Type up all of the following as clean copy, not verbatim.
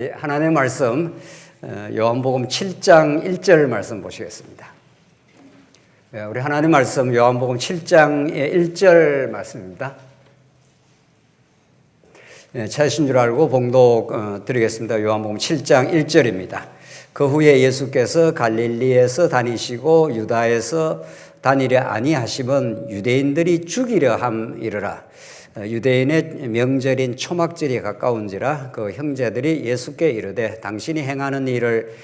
하나님의 말씀 요한복음 7장 1절 말씀 보시겠습니다. 우리 하나님의 말씀 요한복음 7장의 1절 말씀입니다. 찾으신 줄 알고 봉독 드리겠습니다. 요한복음 7장 1절입니다. 그 후에 예수께서 갈릴리에서 다니시고 유다에서 다니려 아니하심은 유대인들이 죽이려 함이르라. 유대인의 명절인 초막절이 가까운지라 그 형제들이 예수께 이르되 당신이 행하는 일을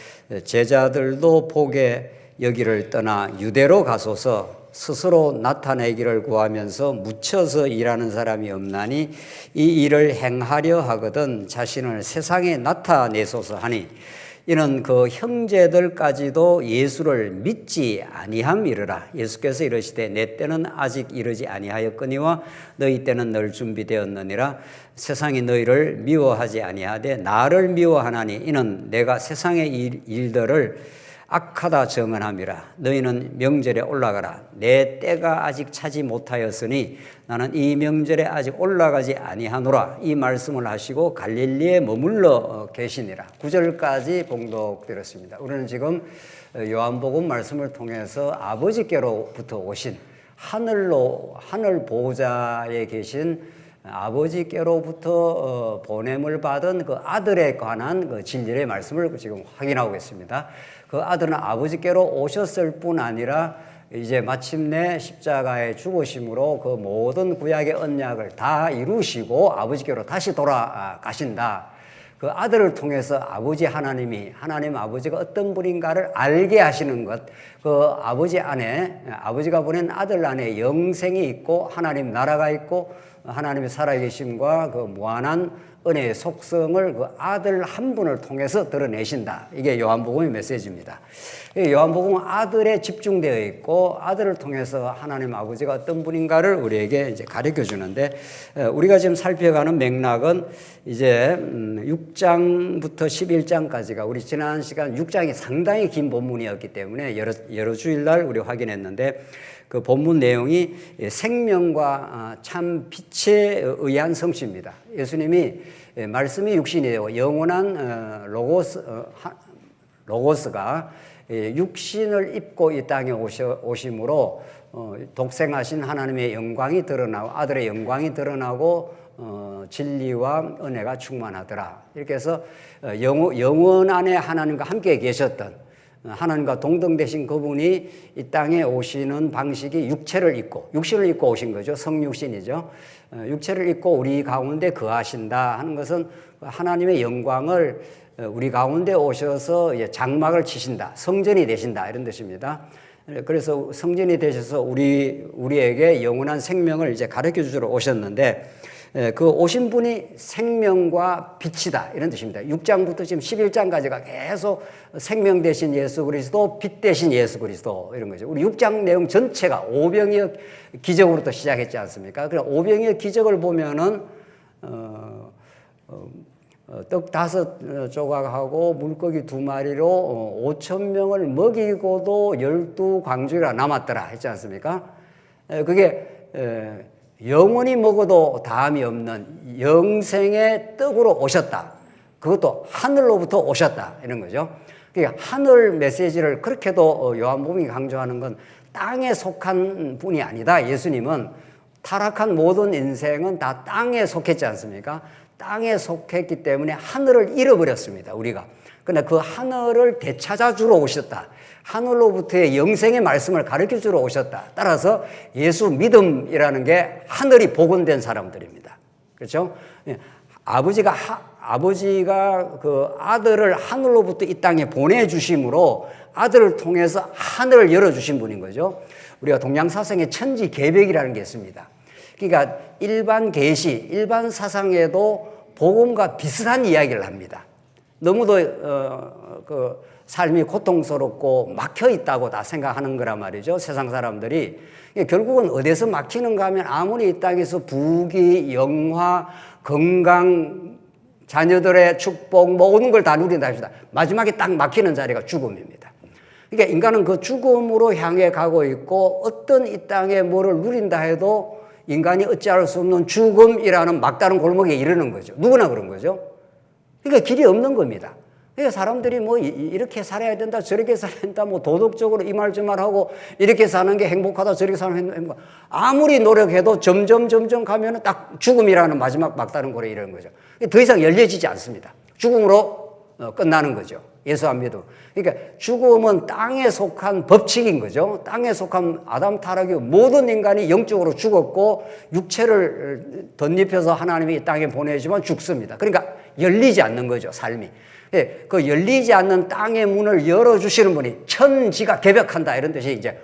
제자들도 보게 여기를 떠나 유대로 가소서. 스스로 나타내기를 구하면서 묻혀서 일하는 사람이 없나니 이 일을 행하려 하거든 자신을 세상에 나타내소서 하니 이는 그 형제들까지도 예수를 믿지 아니함이르라. 예수께서 이르시되 내 때는 아직 이르지 아니하였거니와 너희 때는 늘 준비되었느니라. 세상이 너희를 미워하지 아니하되 나를 미워하나니 이는 내가 세상의 일들을 악하다 정언함이라. 너희는 명절에 올라가라. 내 때가 아직 차지 못하였으니 나는 이 명절에 아직 올라가지 아니하노라. 이 말씀을 하시고 갈릴리에 머물러 계시니라. 9절까지 봉독드렸습니다. 우리는 지금 요한복음 말씀을 통해서 아버지께로부터 오신 하늘 보호자에 계신 아버지께로부터 보냄을 받은 그 아들에 관한 그 진리의 말씀을 지금 확인하고 있습니다. 그 아들은 아버지께로 오셨을 뿐 아니라 이제 마침내 십자가에 죽으심으로 그 모든 구약의 언약을 다 이루시고 아버지께로 다시 돌아가신다. 그 아들을 통해서 하나님 아버지가 어떤 분인가를 알게 하시는 것, 그 아버지 안에, 아버지가 보낸 아들 안에 영생이 있고 하나님 나라가 있고 하나님의 살아계심과 그 무한한 은혜의 속성을 그 아들 한 분을 통해서 드러내신다. 이게 요한복음의 메시지입니다. 요한복음은 아들에 집중되어 있고 아들을 통해서 하나님 아버지가 어떤 분인가를 우리에게 이제 가르쳐 주는데, 우리가 지금 살펴가는 맥락은 이제 6장부터 11장까지가 우리 지난 시간 6장이 상당히 긴 본문이었기 때문에 여러 주일날 우리 확인했는데, 그 본문 내용이 생명과 참 빛에 의한 성취입니다. 예수님이 말씀이 육신이 되고 영원한 로고스가 육신을 입고 이 땅에 오심으로 독생하신 하나님의 영광이 드러나고 아들의 영광이 드러나고 진리와 은혜가 충만하더라. 이렇게 해서 영원 안에 하나님과 함께 계셨던 하나님과 동등되신 그분이 이 땅에 오시는 방식이 육신을 입고 오신 거죠. 성육신이죠. 육체를 입고 우리 가운데 거하신다 하는 것은 하나님의 영광을 우리 가운데 오셔서 장막을 치신다, 성전이 되신다 이런 뜻입니다. 그래서 성전이 되셔서 우리에게 영원한 생명을 이제 가르쳐 주러 오셨는데, 그 오신 분이 생명과 빛이다 이런 뜻입니다. 6장부터 지금 11장까지가 계속 생명 되신 예수 그리스도, 빛 되신 예수 그리스도 이런 거죠. 우리 6장 내용 전체가 오병이어 기적으로부터 시작했지 않습니까? 그럼 오병이어 기적을 보면은 떡 5조각하고 물고기 2마리로 5,000명을 먹이고도 12광주리가 남았더라 했지 않습니까? 그게 영원히 먹어도 다함이 없는 영생의 떡으로 오셨다. 그것도 하늘로부터 오셨다 이런 거죠. 그러니까 하늘 메시지를 그렇게도 요한복음이 강조하는 건 땅에 속한 분이 아니다. 예수님은 타락한 모든 인생은 다 땅에 속했지 않습니까? 땅에 속했기 때문에 하늘을 잃어버렸습니다. 우리가. 그러나 그 하늘을 되찾아주러 오셨다. 하늘로부터의 영생의 말씀을 가르쳐 주러 오셨다. 따라서 예수 믿음이라는 게 하늘이 복원된 사람들입니다. 그렇죠? 아버지가 그 아들을 하늘로부터 이 땅에 보내주심으로 아들을 통해서 하늘을 열어주신 분인 거죠. 우리가 동양사상에 천지개벽이라는 게 있습니다. 그러니까 일반 계시, 일반 사상에도 복음과 비슷한 이야기를 합니다. 너무도 그 삶이 고통스럽고 막혀 있다고 다 생각하는 거란 말이죠. 세상 사람들이. 결국은 어디서 막히는가 하면 아무리 이 땅에서 부귀, 영화, 건강, 자녀들의 축복 모든 걸 다 누린다 합시다. 마지막에 딱 막히는 자리가 죽음입니다. 그러니까 인간은 그 죽음으로 향해 가고 있고 어떤 이 땅에 뭐를 누린다 해도 인간이 어찌할 수 없는 죽음이라는 막다른 골목에 이르는 거죠. 누구나 그런 거죠. 그러니까 길이 없는 겁니다. 그러니까 사람들이 뭐 이렇게 살아야 된다, 저렇게 살아야 된다, 뭐 도덕적으로 이 말 저 말 하고 이렇게 사는 게 행복하다, 저렇게 사는 게 행복하다. 아무리 노력해도 점점 가면은 딱 죽음이라는 마지막 막다른 고래 이러는 거죠. 더 이상 열려지지 않습니다. 죽음으로 끝나는 거죠. 예수 안 믿어. 그러니까 죽음은 땅에 속한 법칙인 거죠. 땅에 속한 아담 타락이 모든 인간이 영적으로 죽었고 육체를 덧입혀서 하나님이 이 땅에 보내지만 죽습니다. 그러니까 열리지 않는 거죠, 삶이. 그 열리지 않는 땅의 문을 열어주시는 분이 천지가 개벽한다 이런 뜻이 이제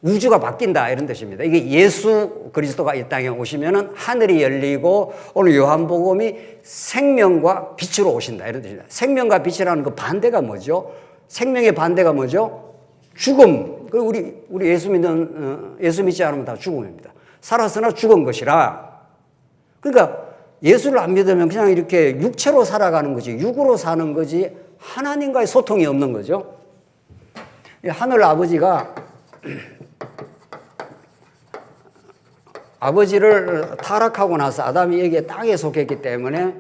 우주가 바뀐다 이런 뜻입니다. 이게 예수 그리스도가 이 땅에 오시면은 하늘이 열리고 오늘 요한복음이 생명과 빛으로 오신다 이런 뜻입니다. 생명과 빛이라는 그 반대가 뭐죠? 생명의 반대가 뭐죠? 죽음. 그리고 우리 예수 믿지 않으면 다 죽음입니다. 살았으나 죽은 것이라. 그러니까 예수를 안 믿으면 그냥 이렇게 육체로 살아가는 거지, 육으로 사는 거지, 하나님과의 소통이 없는 거죠. 하늘 아버지가 아버지를 타락하고 나서 아담이 여기에 땅에 속했기 때문에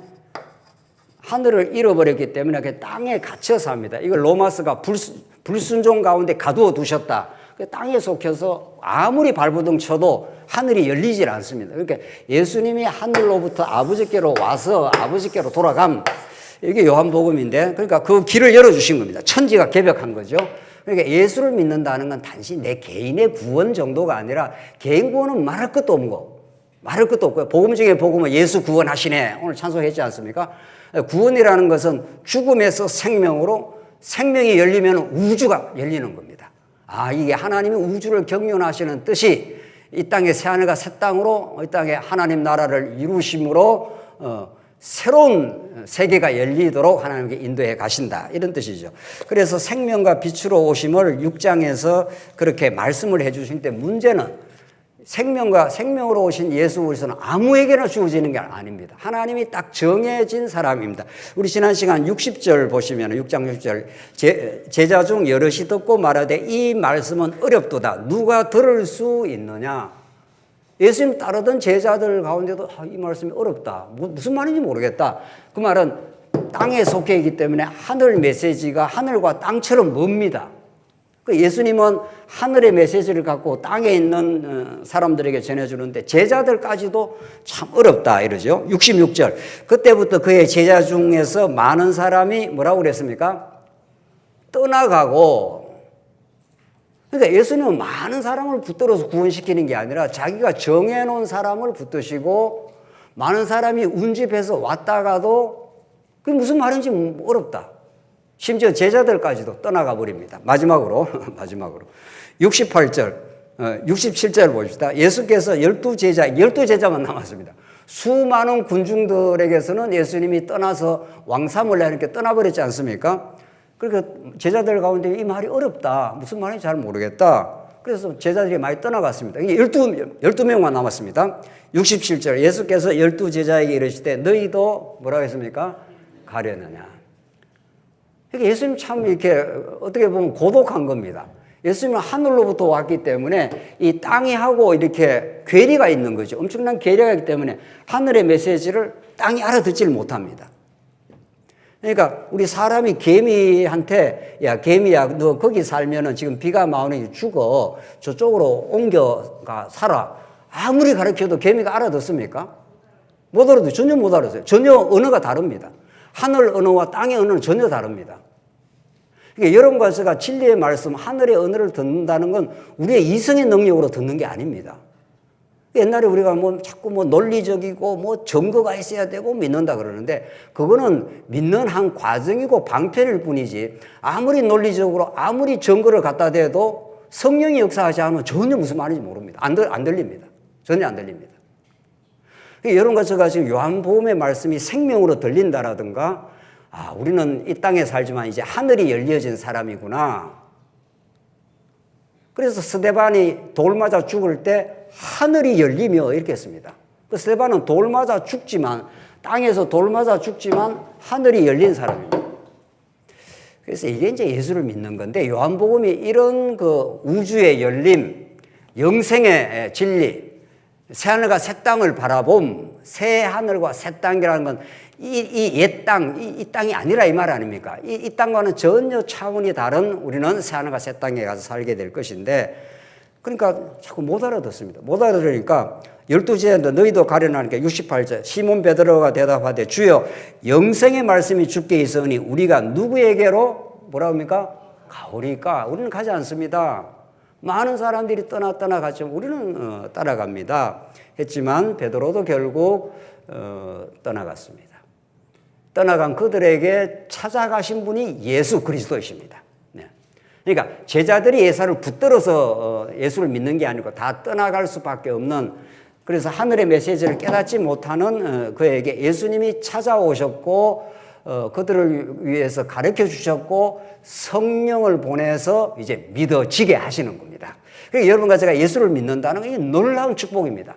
하늘을 잃어버렸기 때문에 그 땅에 갇혀 삽니다. 이걸 로마스가 불순종 가운데 가두어 두셨다. 땅에 속혀서 아무리 발버둥 쳐도 하늘이 열리질 않습니다. 그러니까 예수님이 하늘로부터 아버지께로 와서 아버지께로 돌아감. 이게 요한복음인데, 그러니까 그 길을 열어주신 겁니다. 천지가 개벽한 거죠. 그러니까 예수를 믿는다는 건 단지 내 개인의 구원 정도가 아니라 개인 구원은 말할 것도 없는 거. 말할 것도 없고요. 복음 중에 복음은 예수 구원하시네. 오늘 찬송했지 않습니까? 구원이라는 것은 죽음에서 생명으로 생명이 열리면 우주가 열리는 겁니다. 이게 하나님이 우주를 경륜하시는 뜻이 이 땅에 새하늘과 새 땅으로 이 땅에 하나님 나라를 이루심으로 새로운 세계가 열리도록 하나님께 인도해 가신다 이런 뜻이죠. 그래서 생명과 빛으로 오심을 6장에서 그렇게 말씀을 해 주실 때 문제는 생명으로 오신 예수 그리스도는 아무에게나 주어지는 게 아닙니다. 하나님이 딱 정해진 사람입니다. 우리 지난 시간 60절 보시면 6장 60절 제자 중 여럿이 듣고 말하되 이 말씀은 어렵도다. 누가 들을 수 있느냐. 예수님 따르던 제자들 가운데도 이 말씀이 어렵다. 무슨 말인지 모르겠다. 그 말은 땅에 속해 있기 때문에 하늘 메시지가 하늘과 땅처럼 멉니다. 예수님은 하늘의 메시지를 갖고 땅에 있는 사람들에게 전해주는데 제자들까지도 참 어렵다 이러죠. 66절. 그때부터 그의 제자 중에서 많은 사람이 뭐라고 그랬습니까? 떠나가고. 그러니까 예수님은 많은 사람을 붙들어서 구원시키는 게 아니라 자기가 정해놓은 사람을 붙드시고 많은 사람이 운집해서 왔다가도 그게 무슨 말인지 어렵다. 심지어 제자들까지도 떠나가 버립니다. 마지막으로 68절, 67절 보십시다. 예수께서 12제자만 남았습니다. 수많은 군중들에게서는 예수님이 떠나서 왕사몰래 이렇게 떠나버렸지 않습니까? 그러니까 제자들 가운데 이 말이 어렵다. 무슨 말인지 잘 모르겠다. 그래서 제자들이 많이 떠나갔습니다. 12명만 남았습니다. 67절 예수께서 12제자에게 이르시되 너희도 뭐라고 했습니까? 가려느냐. 그러니까 예수님 참 이렇게 어떻게 보면 고독한 겁니다. 예수님은 하늘로부터 왔기 때문에 이 땅이 하고 이렇게 괴리가 있는 거죠. 엄청난 괴리가 있기 때문에 하늘의 메시지를 땅이 알아듣지를 못합니다. 그러니까 우리 사람이 개미한테 야 개미야 너 거기 살면은 지금 비가 많으니 죽어 저쪽으로 옮겨가 살아. 아무리 가르쳐도 개미가 알아듣습니까? 못 알아듣어요. 전혀 못 알아듣어요. 전혀 언어가 다릅니다. 하늘 언어와 땅의 언어는 전혀 다릅니다. 그러니까 여러분 과서가 진리의 말씀, 하늘의 언어를 듣는다는 건 우리의 이성의 능력으로 듣는 게 아닙니다. 옛날에 우리가 자꾸 논리적이고 증거가 있어야 되고 믿는다 그러는데 그거는 믿는 한 과정이고 방편일 뿐이지 아무리 논리적으로 아무리 증거를 갖다 대도 성령이 역사하지 않으면 전혀 무슨 말인지 모릅니다. 안 들립니다. 전혀 안 들립니다. 여러분 과서가 지금 요한복음의 말씀이 생명으로 들린다라든가 우리는 이 땅에 살지만 이제 하늘이 열려진 사람이구나. 그래서 스데반이 돌 맞아 죽을 때 하늘이 열리며 이렇게 했습니다. 그 스데반은 돌 맞아 죽지만 땅에서 돌 맞아 죽지만 하늘이 열린 사람입니다. 그래서 이게 이제 예수를 믿는 건데 요한복음이 이런 그 우주의 열림, 영생의 진리, 새하늘과 새 땅을 바라봄, 새 하늘과 새 땅이라는 건 이 옛 땅, 이 땅이 아니라 이 말 아닙니까? 이 땅과는 전혀 차원이 다른 우리는 새하늘과 새 땅에 가서 살게 될 것인데, 그러니까 자꾸 못 알아듣습니다. 못 알아들으니까 12제인데 너희도 가려나니까 68절 시몬 베드로가 대답하되 주여 영생의 말씀이 주께 있으니 우리가 누구에게로 뭐라고 합니까? 가오리까? 우리는 가지 않습니다. 많은 사람들이 떠나 갔지만 우리는 따라갑니다. 했지만 베드로도 결국 떠나갔습니다. 떠나간 그들에게 찾아가신 분이 예수 그리스도이십니다. 네. 그러니까 제자들이 예수를 붙들어서 예수를 믿는 게 아니고 다 떠나갈 수밖에 없는, 그래서 하늘의 메시지를 깨닫지 못하는 그에게 예수님이 찾아오셨고 그들을 위해서 가르쳐 주셨고 성령을 보내서 이제 믿어지게 하시는 겁니다. 그러니까 여러분과 제가 예수를 믿는다는 건 놀라운 축복입니다.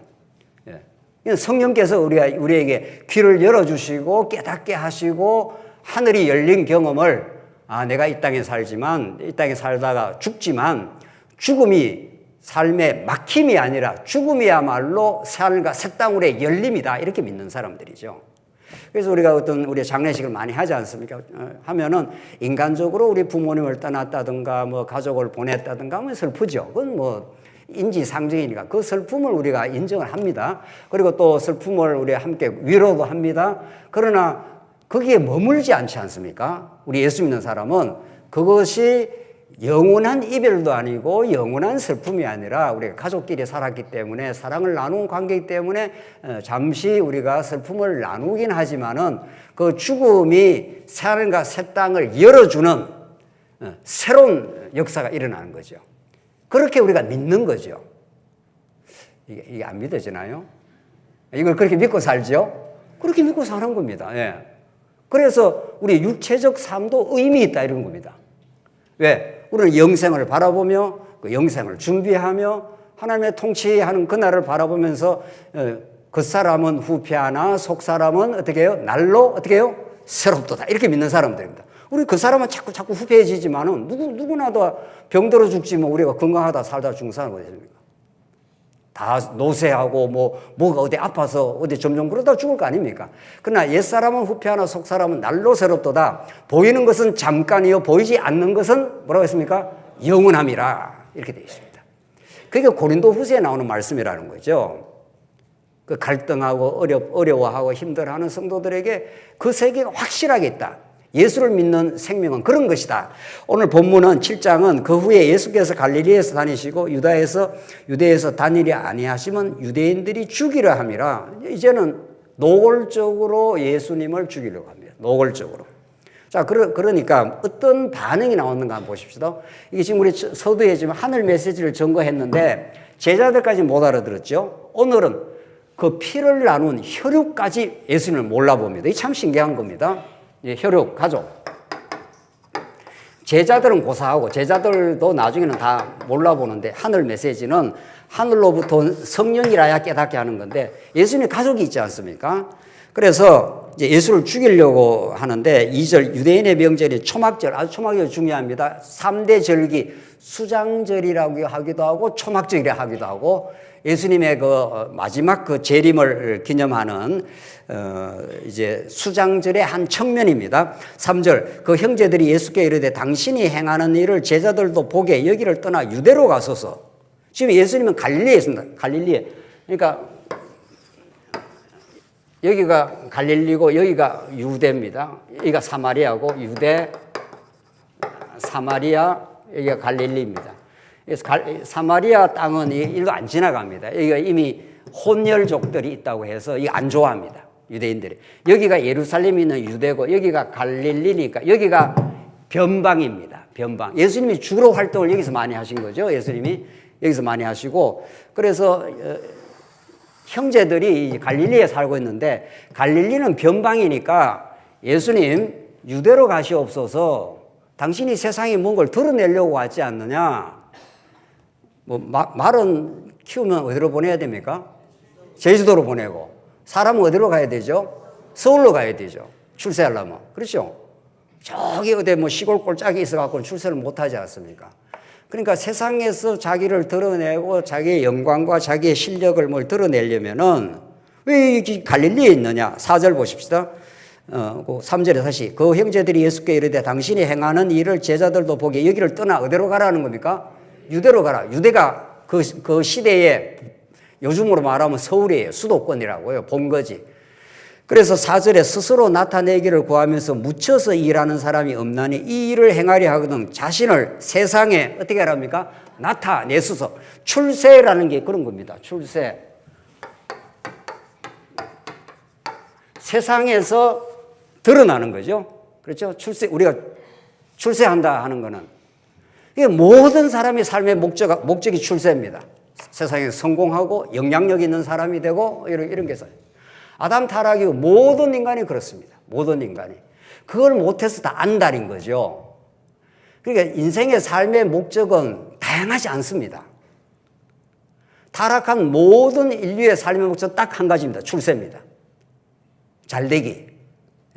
성령께서 우리에게 귀를 열어주시고 깨닫게 하시고 하늘이 열린 경험을, 내가 이 땅에 살지만, 이 땅에 살다가 죽지만 죽음이 삶의 막힘이 아니라 죽음이야말로 새하늘과 새 땅으로의 열림이다, 이렇게 믿는 사람들이죠. 그래서 우리가 우리 장례식을 많이 하지 않습니까? 하면은 인간적으로 우리 부모님을 떠났다든가 뭐 가족을 보냈다든가 하면 슬프죠. 그건 뭐 인지상정이니까 그 슬픔을 우리가 인정을 합니다. 그리고 또 슬픔을 우리 함께 위로도 합니다. 그러나 거기에 머물지 않지 않습니까? 우리 예수 믿는 사람은 그것이 영원한 이별도 아니고 영원한 슬픔이 아니라 우리가 가족끼리 살았기 때문에 사랑을 나눈 관계이기 때문에 잠시 우리가 슬픔을 나누긴 하지만은 그 죽음이 새하늘과 새 땅을 열어주는 새로운 역사가 일어나는 거죠. 그렇게 우리가 믿는 거죠. 이게 안 믿어지나요? 이걸 그렇게 믿고 살죠? 그렇게 믿고 사는 겁니다. 예. 그래서 우리 육체적 삶도 의미 있다, 이런 겁니다. 왜? 우리는 영생을 바라보며 그 영생을 준비하며 하나님의 통치하는 그날을 바라보면서 그 사람은 후패하나 속 사람은 어떻게 해요? 날로 어떻게 해요? 새롭도다, 이렇게 믿는 사람들입니다. 우리 그 사람은 자꾸 후패해지지만은 누구나 다 병들어 죽지 뭐 우리가 건강하다 살다 죽는 사람은 어디 있습니까? 다 노쇠하고 뭐가 어디 아파서 어디 점점 그러다 죽을 거 아닙니까? 그러나 옛사람은 후패하나 속사람은 날로 새롭도다. 보이는 것은 잠깐이요 보이지 않는 것은 뭐라고 했습니까? 영원함이라, 이렇게 되어 있습니다. 그게 고린도 후서에 나오는 말씀이라는 거죠. 그 갈등하고 어려워하고 힘들어하는 성도들에게 그 세계가 확실하게 있다. 예수를 믿는 생명은 그런 것이다. 오늘 본문은 7장은 그 후에 예수께서 갈릴리에서 다니시고 유대에서 다니려 아니하시면 유대인들이 죽이려 함이라. 이제는 노골적으로 예수님을 죽이려고 합니다. 노골적으로. 자, 그러니까 어떤 반응이 나왔는가 한번 보십시다. 이게 지금 우리 서두에 지금 하늘 메시지를 전거했는데 제자들까지 못 알아들었죠. 오늘은 그 피를 나눈 혈육까지 예수님을 몰라봅니다. 이게 참 신기한 겁니다. 혈육, 가족. 제자들은 고사하고 제자들도 나중에는 다 몰라보는데 하늘 메시지는 하늘로부터 온 성령이라야 깨닫게 하는 건데 예수님의 가족이 있지 않습니까? 그래서 이제 예수를 죽이려고 하는데 2절 유대인의 명절이 초막절, 아주 초막절이 중요합니다. 3대 절기, 수장절이라고 하기도 하고 초막절이라 하기도 하고 예수님의 그 마지막 그 재림을 기념하는 이제 수장절의 한 측면입니다. 3절 그 형제들이 예수께 이르되 당신이 행하는 일을 제자들도 보게 여기를 떠나 유대로 가소서. 지금 예수님은 갈릴리에 있습니다. 갈릴리에. 그러니까 여기가 갈릴리고 여기가 유대입니다. 여기가 사마리아고 유대, 사마리아, 여기가 갈릴리입니다. 그래서 사마리아 땅은 일도 안 지나갑니다. 여기가 이미 혼혈족들이 있다고 해서 이거 안 좋아합니다. 유대인들이. 여기가 예루살렘에 있는 유대고 여기가 갈릴리니까 여기가 변방입니다. 변방. 예수님이 주로 활동을 여기서 많이 하신 거죠. 예수님이 여기서 많이 하시고 그래서 형제들이 갈릴리에 살고 있는데 갈릴리는 변방이니까 예수님 유대로 가시옵소서. 당신이 세상에 뭔 걸 드러내려고 왔지 않느냐. 말은 키우면 어디로 보내야 됩니까? 제주도로 보내고 사람은 어디로 가야 되죠? 서울로 가야 되죠. 출세하려면. 그렇죠? 저기 어디 시골 꼴짝이 있어갖고 출세를 못하지 않습니까? 그러니까 세상에서 자기를 드러내고 자기의 영광과 자기의 실력을 드러내려면은 왜 여기 갈릴리에 있느냐? 4절 보십시다. 그 3절에 다시 그 형제들이 예수께 이르되 당신이 행하는 일을 제자들도 보기에 여기를 떠나 어디로 가라는 겁니까? 유대로 가라. 유대가 그 시대에 요즘으로 말하면 서울이에요. 수도권이라고요. 본거지. 그래서 4절에 스스로 나타내기를 구하면서 묻혀서 일하는 사람이 없나니 이 일을 행하려 하거든 자신을 세상에 어떻게 하랍니까? 나타내소서. 출세라는 게 그런 겁니다. 출세. 세상에서 드러나는 거죠. 그렇죠? 출세, 우리가 출세한다 하는 거는. 이게 모든 사람의 삶의 목적이 출세입니다. 세상에 성공하고 영향력 있는 사람이 되고 이런 게 있어요. 아담 타락이 모든 인간이 그렇습니다. 모든 인간이. 그걸 못해서 다 안달인 거죠. 그러니까 인생의 삶의 목적은 다양하지 않습니다. 타락한 모든 인류의 삶의 목적은 딱 한 가지입니다. 출세입니다. 잘되기.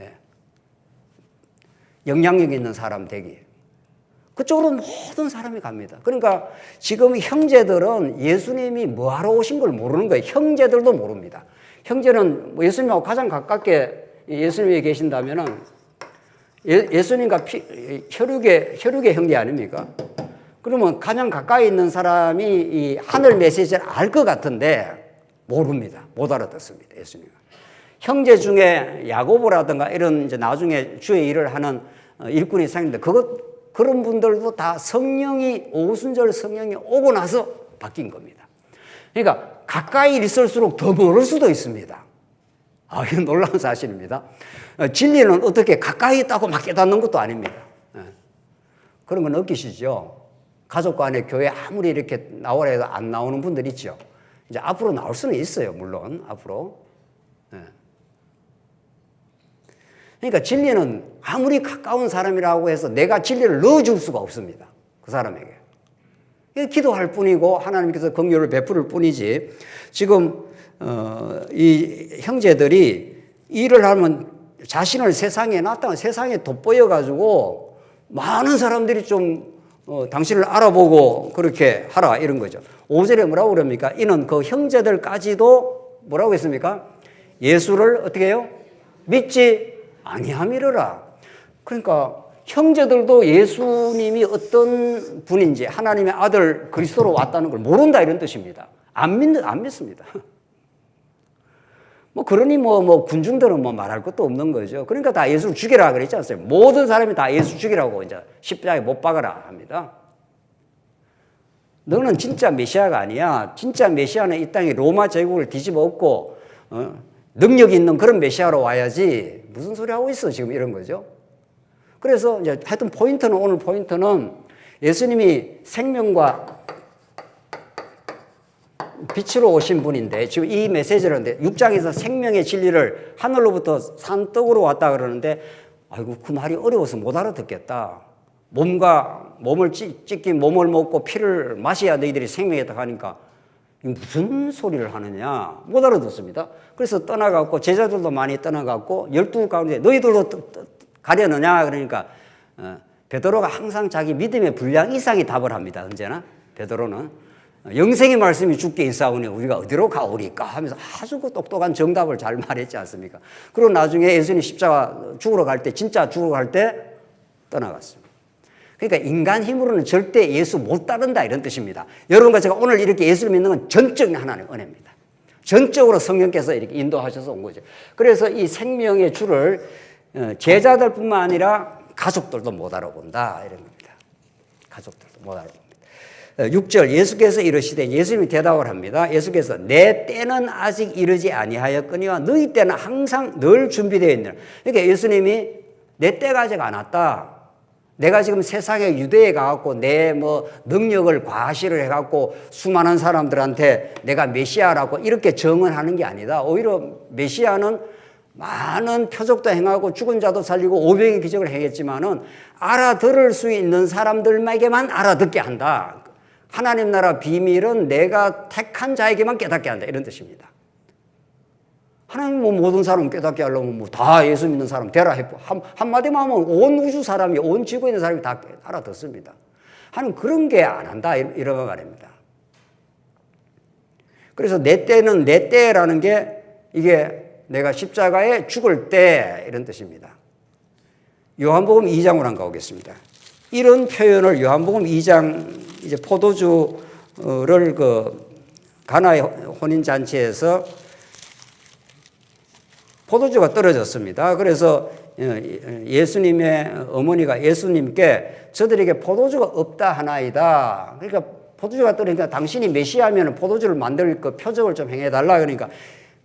예. 영향력 있는 사람 되기. 그쪽으로 모든 사람이 갑니다. 그러니까 지금 형제들은 예수님이 뭐하러 오신 걸 모르는 거예요. 형제들도 모릅니다. 형제는 예수님하고 가장 가깝게 예수님이 계신다면은 예수님과 혈육의 형제 아닙니까? 그러면 가장 가까이 있는 사람이 이 하늘 메시지를 알 것 같은데 모릅니다. 못 알아듣습니다. 예수님. 형제 중에 야고보라든가 이런 이제 나중에 주의 일을 하는 일꾼이 생겼는데 그런 분들도 다 오순절 성령이 오고 나서 바뀐 겁니다. 그러니까 가까이 있을수록 더 멀을 수도 있습니다. 이건 놀라운 사실입니다. 진리는 어떻게 가까이 있다고 막 깨닫는 것도 아닙니다. 그런 건 느끼시죠? 가족 간에 교회 아무리 이렇게 나오라 해도 안 나오는 분들 있죠. 이제 앞으로 나올 수는 있어요, 물론 앞으로. 그러니까 진리는 아무리 가까운 사람이라고 해서 내가 진리를 넣어줄 수가 없습니다. 그 사람에게. 기도할 뿐이고 하나님께서 긍휼을 베풀을 뿐이지. 지금 이 형제들이 일을 하면 자신을 세상에 나타나 세상에 돋보여가지고 많은 사람들이 좀 당신을 알아보고 그렇게 하라 이런 거죠. 5절에 뭐라고 그럽니까? 이는 그 형제들까지도 뭐라고 했습니까? 예수를 어떻게 해요? 믿지 아니함이러라. 그러니까 형제들도 예수님이 어떤 분인지 하나님의 아들 그리스도로 왔다는 걸 모른다 이런 뜻입니다. 안 믿습니다. 그러니 군중들은 말할 것도 없는 거죠. 그러니까 다 예수를 죽이라 그랬지 않습니까? 모든 사람이 다 예수 죽이라고 이제 십자가에 못 박아라 합니다. 너는 진짜 메시아가 아니야. 진짜 메시아는 이 땅에 로마 제국을 뒤집어 엎고 능력 있는 그런 메시아로 와야지. 무슨 소리 하고 있어 지금 이런 거죠. 그래서 이제 하여튼 오늘 포인트는 예수님이 생명과 빛으로 오신 분인데 지금 이 메시지를 하는데 6장에서 생명의 진리를 하늘로부터 산떡으로 왔다 그러는데 아이고 그 말이 어려워서 못 알아듣겠다. 몸을 찢긴 몸을 먹고 피를 마셔야 너희들이 생명이다 하니까 무슨 소리를 하느냐 못 알아듣습니다. 그래서 떠나갔고 제자들도 많이 떠나갔고 12 가운데 너희들도 가려느냐 그러니까 베드로가 항상 자기 믿음의 분량 이상의 답을 합니다. 언제나 베드로는 영생의 말씀이 죽게 있사오니 우리가 어디로 가오리까 하면서 아주 그 똑똑한 정답을 잘 말했지 않습니까? 그리고 나중에 예수님 십자가 죽으러 갈 때 진짜 죽으러 갈 때 떠나갔습니다. 그러니까 인간 힘으로는 절대 예수 못 따른다 이런 뜻입니다. 여러분과 제가 오늘 이렇게 예수를 믿는 건 전적인 하나님의 은혜입니다. 전적으로 성령께서 이렇게 인도하셔서 온 거죠. 그래서 이 생명의 주를 제자들뿐만 아니라 가족들도 못 알아본다 이런 겁니다. 가족들도 못 알아본다. 6절 예수께서 이르시되 예수님이 대답을 합니다. 예수께서 내 때는 아직 이르지 아니하였거니와 너희 때는 항상 늘 준비되어 있느라. 그러니까 예수님이 내 때가 아직 안 왔다. 내가 지금 세상에 유대에 가갖고 내 능력을 과시를 해갖고 수많은 사람들한테 내가 메시아라고 이렇게 정언하는 게 아니다. 오히려 메시아는 많은 표적도 행하고 죽은 자도 살리고 오병의 기적을 행했지만은 알아들을 수 있는 사람들에게만 알아듣게 한다. 하나님 나라 비밀은 내가 택한 자에게만 깨닫게 한다. 이런 뜻입니다. 하나님 모든 사람 깨닫게 하려면 다 예수 믿는 사람 되라 했고 한마디만 하면 온 우주 사람이 온 지구에 있는 사람이 다 알아듣습니다. 하나님 그런 게 안 한다. 이런 말입니다. 그래서 내 때는 내 때라는 게 이게 내가 십자가에 죽을 때 이런 뜻입니다. 요한복음 2장으로 한번 가보겠습니다. 이런 표현을 요한복음 2장 이제 포도주를 가나의 혼인잔치에서 포도주가 떨어졌습니다. 그래서 예수님의 어머니가 예수님께 저들에게 포도주가 없다 하나이다. 그러니까 포도주가 떨어지니까 당신이 메시아면 포도주를 만들 그 표적을 좀 행해달라. 그러니까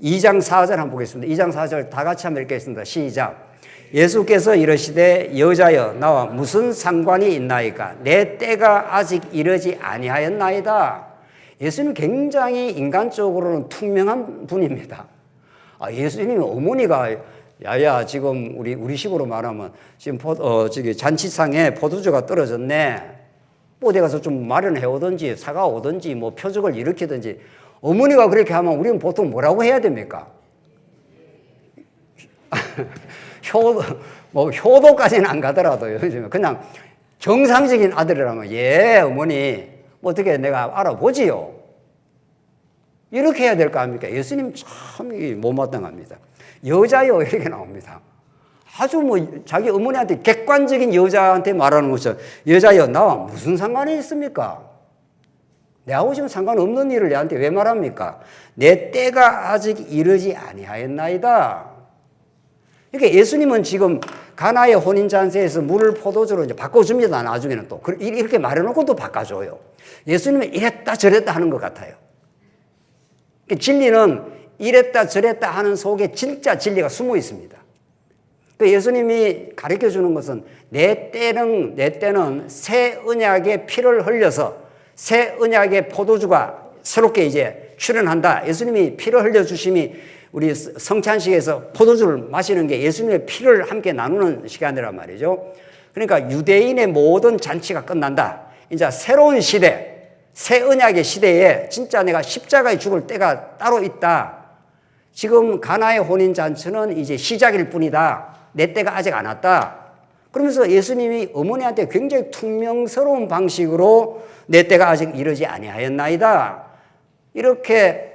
2장 4절 한번 보겠습니다. 2장 4절 다 같이 한번 읽겠습니다. 시작. 예수께서 이르시되 여자여 나와 무슨 상관이 있나이까 내 때가 아직 이르지 아니하였나이다. 예수님 굉장히 인간적으로는 투명한 분입니다. 예수님 어머니가 야야 지금 우리 식으로 말하면 지금 저기 잔치상에 포도주가 떨어졌네. 뭐 어디 가서 좀 마련해 오든지 사가 오든지 뭐 표적을 일으키든지. 어머니가 그렇게 하면 우리는 보통 뭐라고 해야 됩니까? 효도까지는 안 가더라도요. 그냥 정상적인 아들이라면 예 어머니 뭐 어떻게 내가 알아보지요. 이렇게 해야 될 거 아닙니까? 예수님 참 못마땅합니다. 여자요 이렇게 나옵니다. 아주 뭐 자기 어머니한테 객관적인 여자한테 말하는 것은 여자여 나와 무슨 상관이 있습니까? 내하고 지금 상관없는 일을 내한테 왜 말합니까? 내 때가 아직 이르지 아니하였나이다. 그러니까 예수님은 지금 가나의 혼인잔치에서 물을 포도주로 이제 바꿔줍니다. 나중에는 또 이렇게 말해놓고 또 바꿔줘요. 예수님은 이랬다 저랬다 하는 것 같아요. 진리는 이랬다 저랬다 하는 속에 진짜 진리가 숨어 있습니다. 예수님이 가르쳐 주는 것은 내 때는 새 언약의 피를 흘려서 새 언약의 포도주가 새롭게 이제 출현한다. 예수님이 피를 흘려 주심이 우리 성찬식에서 포도주를 마시는 게 예수님의 피를 함께 나누는 시간이란 말이죠. 그러니까 유대인의 모든 잔치가 끝난다. 이제 새로운 시대, 새 언약의 시대에 진짜 내가 십자가에 죽을 때가 따로 있다. 지금 가나의 혼인잔치는 이제 시작일 뿐이다. 내 때가 아직 안 왔다. 그러면서 예수님이 어머니한테 굉장히 퉁명스러운 방식으로 내 때가 아직 이르지 아니하였나이다. 이렇게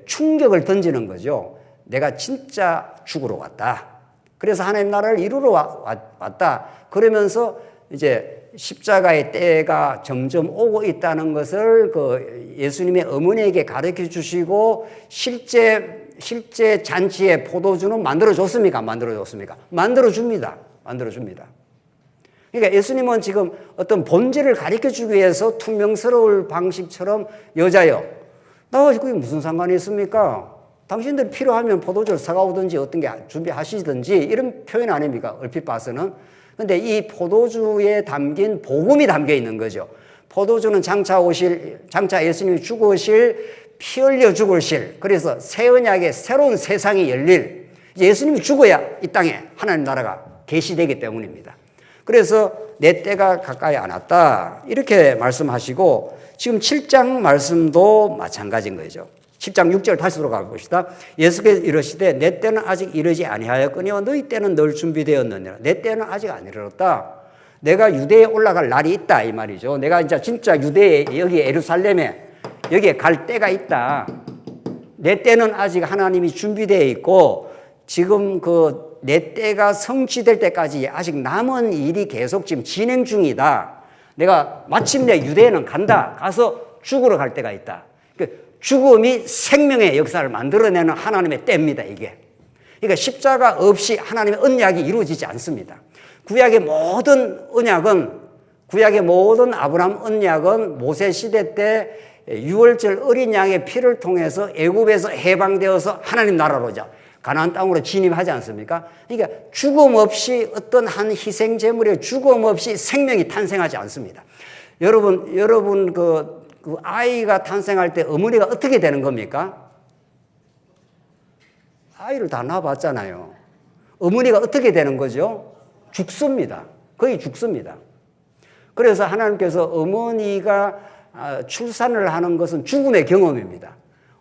충격을 던지는 거죠. 내가 진짜 죽으러 왔다. 그래서 하나님 나라를 이루러 왔다. 그러면서 이제 십자가의 때가 점점 오고 있다는 것을 예수님의 어머니에게 가르쳐 주시고 실제 잔치의 포도주는 만들어줬습니까? 안 만들어줬습니까? 만들어줍니다. 그러니까 예수님은 지금 어떤 본질을 가르쳐 주기 위해서 퉁명스러울 방식처럼 여자여, 나와 그게 무슨 상관이 있습니까? 당신들 필요하면 포도주를 사가오든지 어떤 게 준비하시든지 이런 표현 아닙니까? 얼핏 봐서는. 근데 이 포도주에 담긴 복음이 담겨 있는 거죠. 포도주는 장차 예수님이 죽으실 피 흘려 죽으실, 그래서 새 언약의 새로운 세상이 열릴, 예수님이 죽어야 이 땅에 하나님 나라가 계시되기 때문입니다. 그래서 내 때가 가까이 안 왔다 이렇게 말씀하시고, 지금 7장 말씀도 마찬가지인 거죠. 7장 6절 다시 돌아가 봅시다. 예수께서 이르시되 내 때는 아직 이르지 아니하였거니와 너희 때는 늘 준비되었느니라. 내 때는 아직 안 이르렀다. 내가 유대에 올라갈 날이 있다 이 말이죠. 내가 이제 진짜 유대에 여기 예루살렘에 여기에 갈 때가 있다. 내 때는 아직 하나님이 준비되어 있고 지금 내 때가 성취될 때까지 아직 남은 일이 계속 지금 진행 중이다. 내가 마침내 유대에는 간다. 가서 죽으러 갈 때가 있다. 죽음이 생명의 역사를 만들어내는 하나님의 때입니다, 이게. 그러니까 십자가 없이 하나님의 언약이 이루어지지 않습니다. 구약의 모든 아브라함 언약은 모세 시대 때 유월절 어린 양의 피를 통해서 애굽에서 해방되어서 하나님 나라로 가나안 땅으로 진입하지 않습니까? 그러니까 죽음 없이 어떤 한 희생 제물에 죽음 없이 생명이 탄생하지 않습니다. 여러분 그 아이가 탄생할 때 어머니가 어떻게 되는 겁니까? 아이를 다 낳아봤잖아요. 어머니가 어떻게 되는 거죠? 죽습니다. 거의 죽습니다. 그래서 하나님께서 어머니가 출산을 하는 것은 죽음의 경험입니다.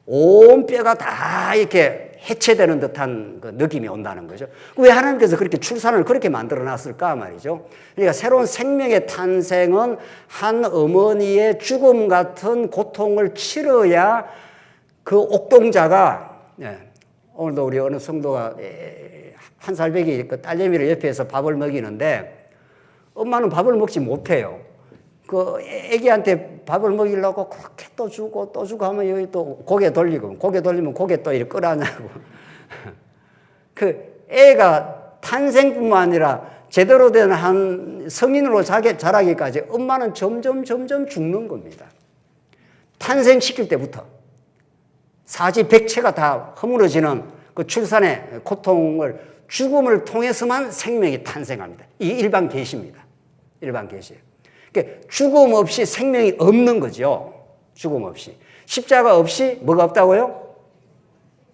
온 뼈가 다 이렇게 해체되는 듯한 느낌이 온다는 거죠. 왜 하나님께서 그렇게 출산을 그렇게 만들어 놨을까 말이죠. 그러니까 새로운 생명의 탄생은 한 어머니의 죽음 같은 고통을 치러야 그 옥동자가 오늘도 우리 어느 성도가 한 살배기 그 딸내미를 옆에서 밥을 먹이는데 엄마는 밥을 먹지 못해요. 그 애기한테 밥을 먹이려고 그렇게 또 주고 하면 여기 또 고개 돌리면 고개 또 이렇게 끌어안고 그 애가 탄생뿐만 아니라 제대로 된 한 성인으로 자라기까지 엄마는 점점 죽는 겁니다. 탄생시킬 때부터 사지백체가 다 허물어지는 그 출산의 고통을 죽음을 통해서만 생명이 탄생합니다. 이 일반 계시입니다. 일반 계시예요. 그러니까 죽음 없이 생명이 없는 거죠. 죽음 없이. 십자가 없이 뭐가 없다고요?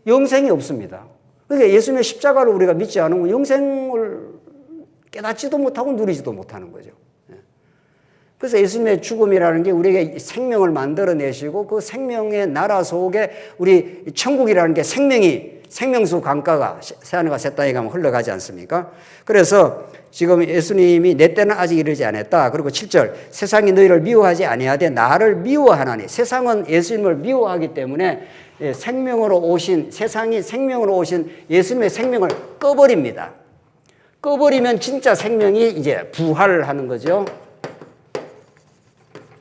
영생이 없습니다. 그러니까 예수님의 십자가를 우리가 믿지 않으면 영생을 깨닫지도 못하고 누리지도 못하는 거죠. 그래서 예수님의 죽음이라는 게 우리에게 생명을 만들어내시고 그 생명의 나라 속에 우리 천국이라는 게 생명수 강가가 새하늘과 새 땅에 가면 흘러가지 않습니까? 그래서 지금 예수님이 내 때는 아직 이르지 않았다. 그리고 7절 세상이 너희를 미워하지 아니하되 나를 미워하나니 세상은 예수님을 미워하기 때문에 세상이 생명으로 오신 예수님의 생명을 꺼버립니다. 꺼버리면 진짜 생명이 이제 부활을 하는 거죠.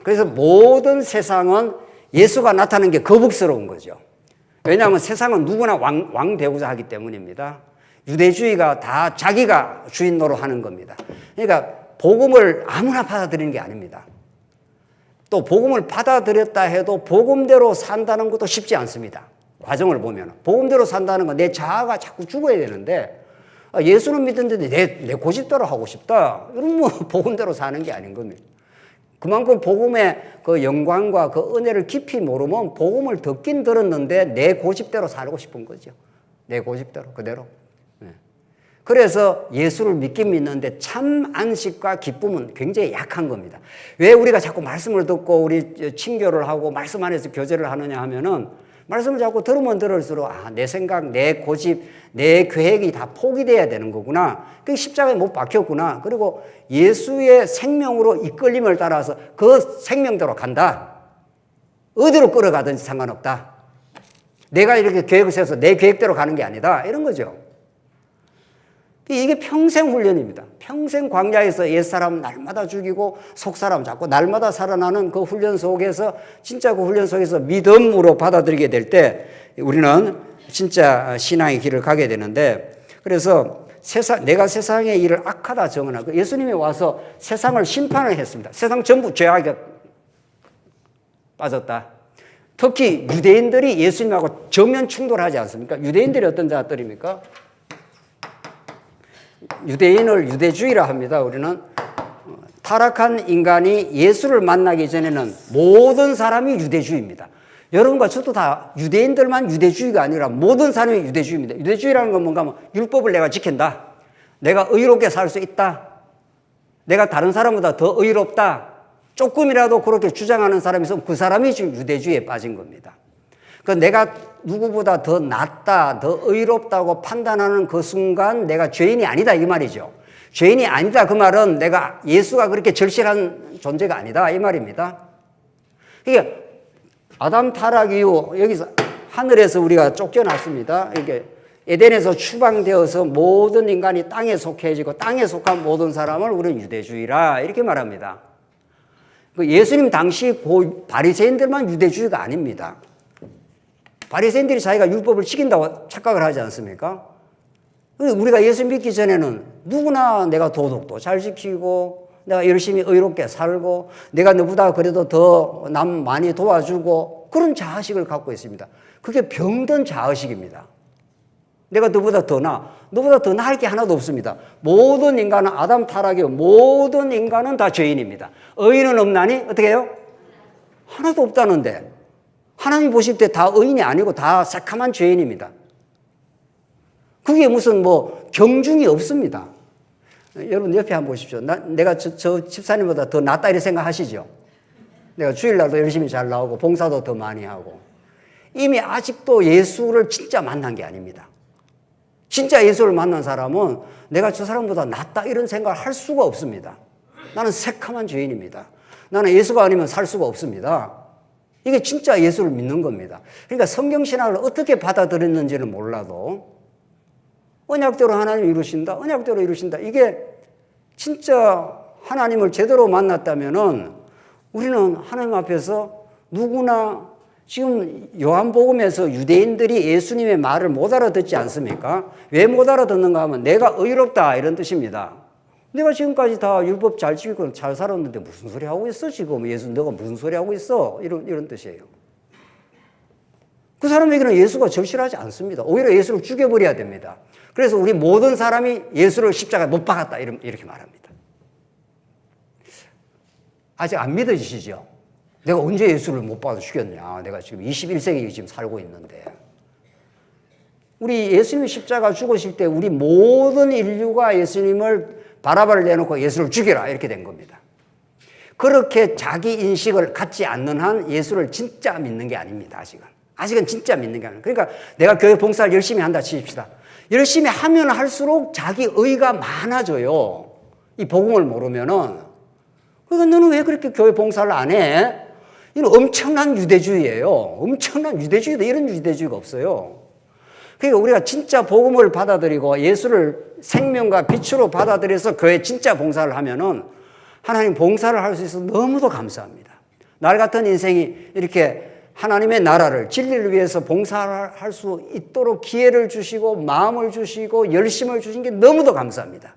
그래서 모든 세상은 예수가 나타나는 게 거북스러운 거죠. 왜냐하면 세상은 누구나 왕 되고자 하기 때문입니다. 유대주의가 다 자기가 주인 노릇 하는 겁니다. 그러니까 복음을 아무나 받아들이는 게 아닙니다. 또 복음을 받아들였다 해도 복음대로 산다는 것도 쉽지 않습니다. 과정을 보면. 복음대로 산다는 건 내 자아가 자꾸 죽어야 되는데 예수는 믿었는데 내 고집대로 하고 싶다. 이런 뭐 복음대로 사는 게 아닌 겁니다. 그만큼 복음의 그 영광과 그 은혜를 깊이 모르면 복음을 듣긴 들었는데 내 고집대로 살고 싶은 거죠. 내 고집대로 그대로. 그래서 예수를 믿긴 믿는데 참 안식과 기쁨은 굉장히 약한 겁니다. 왜 우리가 자꾸 말씀을 듣고 우리 친교를 하고 말씀 안에서 교제를 하느냐 하면은 말씀을 자꾸 들으면 들을수록 내 생각, 내 고집, 내 계획이 다 포기돼야 되는 거구나. 그 십자가에 못 박혔구나. 그리고 예수의 생명으로 이끌림을 따라서 그 생명대로 간다. 어디로 끌어가든지 상관없다. 내가 이렇게 계획을 세워서 내 계획대로 가는 게 아니다. 이런 거죠. 이게 평생 훈련입니다. 평생 광야에서 옛사람 날마다 죽이고 속사람 잡고 날마다 살아나는 그 훈련 속에서 진짜 그 훈련 속에서 믿음으로 받아들이게 될 때 우리는 진짜 신앙의 길을 가게 되는데 그래서 내가 세상의 일을 악하다 정언하고 예수님이 와서 세상을 심판을 했습니다. 세상 전부 죄악에 빠졌다. 특히 유대인들이 예수님하고 정면 충돌하지 않습니까? 유대인들이 어떤 자들입니까? 유대인을 유대주의라 합니다. 우리는 타락한 인간이 예수를 만나기 전에는 모든 사람이 유대주의입니다. 여러분과 저도 다 유대인들만 유대주의가 아니라 모든 사람이 유대주의입니다. 유대주의라는 건 뭔가 하면 율법을 내가 지킨다. 내가 의롭게 살 수 있다. 내가 다른 사람보다 더 의롭다. 조금이라도 그렇게 주장하는 사람이 있으면 그 사람이 지금 유대주의에 빠진 겁니다. 내가 누구보다 더 낫다, 더 의롭다고 판단하는 그 순간 내가 죄인이 아니다 이 말이죠. 죄인이 아니다 그 말은 내가 예수가 그렇게 절실한 존재가 아니다 이 말입니다. 이게 아담 타락 이후 여기서 하늘에서 우리가 쫓겨났습니다. 이게 에덴에서 추방되어서 모든 인간이 땅에 속해지고 땅에 속한 모든 사람을 우리는 유대주의라 이렇게 말합니다. 예수님 당시 바리새인들만 유대주의가 아닙니다. 바리새인들이 자기가 율법을 지킨다고 착각을 하지 않습니까? 우리가 예수 믿기 전에는 누구나 내가 도덕도 잘 지키고 내가 열심히 의롭게 살고 내가 너보다 그래도 더 남 많이 도와주고 그런 자아식을 갖고 있습니다. 그게 병든 자아식입니다. 내가 너보다 더 나아. 너보다 더 나을 게 하나도 없습니다. 모든 인간은 아담 타락이요. 모든 인간은 다 죄인입니다. 의인은 없나니? 어떻게 해요? 하나도 없다는데. 하나님 보실 때 다 의인이 아니고 다 새카만 죄인입니다. 그게 무슨 경중이 없습니다. 여러분 옆에 한번 보십시오. 내가 저 집사님보다 더 낫다 이렇게 생각하시죠? 내가 주일날도 열심히 잘 나오고 봉사도 더 많이 하고 이미 아직도 예수를 진짜 만난 게 아닙니다. 진짜 예수를 만난 사람은 내가 저 사람보다 낫다 이런 생각을 할 수가 없습니다. 나는 새카만 죄인입니다. 나는 예수가 아니면 살 수가 없습니다. 이게 진짜 예수를 믿는 겁니다. 그러니까 성경신학을 어떻게 받아들였는지는 몰라도 언약대로 하나님 이루신다, 언약대로 이루신다. 이게 진짜 하나님을 제대로 만났다면은 우리는 하나님 앞에서 누구나 지금 요한복음에서 유대인들이 예수님의 말을 못 알아듣지 않습니까? 왜 못 알아듣는가 하면 내가 의롭다 이런 뜻입니다. 내가 지금까지 다 율법 잘 지키고 잘 살았는데 무슨 소리 하고 있어 지금? 예수 너가 무슨 소리 하고 있어? 이런 뜻이에요. 그 사람에게는 예수가 절실하지 않습니다. 오히려 예수를 죽여버려야 됩니다. 그래서 우리 모든 사람이 예수를 십자가에 못 박았다 이렇게 말합니다. 아직 안 믿어지시죠? 내가 언제 예수를 못 박아서 죽였냐? 내가 지금 21세기에 지금 살고 있는데. 우리 예수님이 십자가 죽으실 때 우리 모든 인류가 예수님을 바라바를 내놓고 예수를 죽여라 이렇게 된 겁니다. 그렇게 자기 인식을 갖지 않는 한 예수를 진짜 믿는 게 아닙니다. 아직은 진짜 믿는 게 아닙니다. 그러니까 내가 교회 봉사를 열심히 한다 치십시다. 열심히 하면 할수록 자기 의가 많아져요. 이 복음을 모르면은. 그러니까 너는 왜 그렇게 교회 봉사를 안 해? 이건 엄청난 유대주의예요. 엄청난 유대주의도 이런 유대주의가 없어요. 그러니까 우리가 진짜 복음을 받아들이고 예수를 생명과 빛으로 받아들여서 교회 진짜 봉사를 하면은 하나님 봉사를 할 수 있어서 너무도 감사합니다. 날 같은 인생이 이렇게 하나님의 나라를 진리를 위해서 봉사할 수 있도록 기회를 주시고 마음을 주시고 열심을 주신 게 너무도 감사합니다.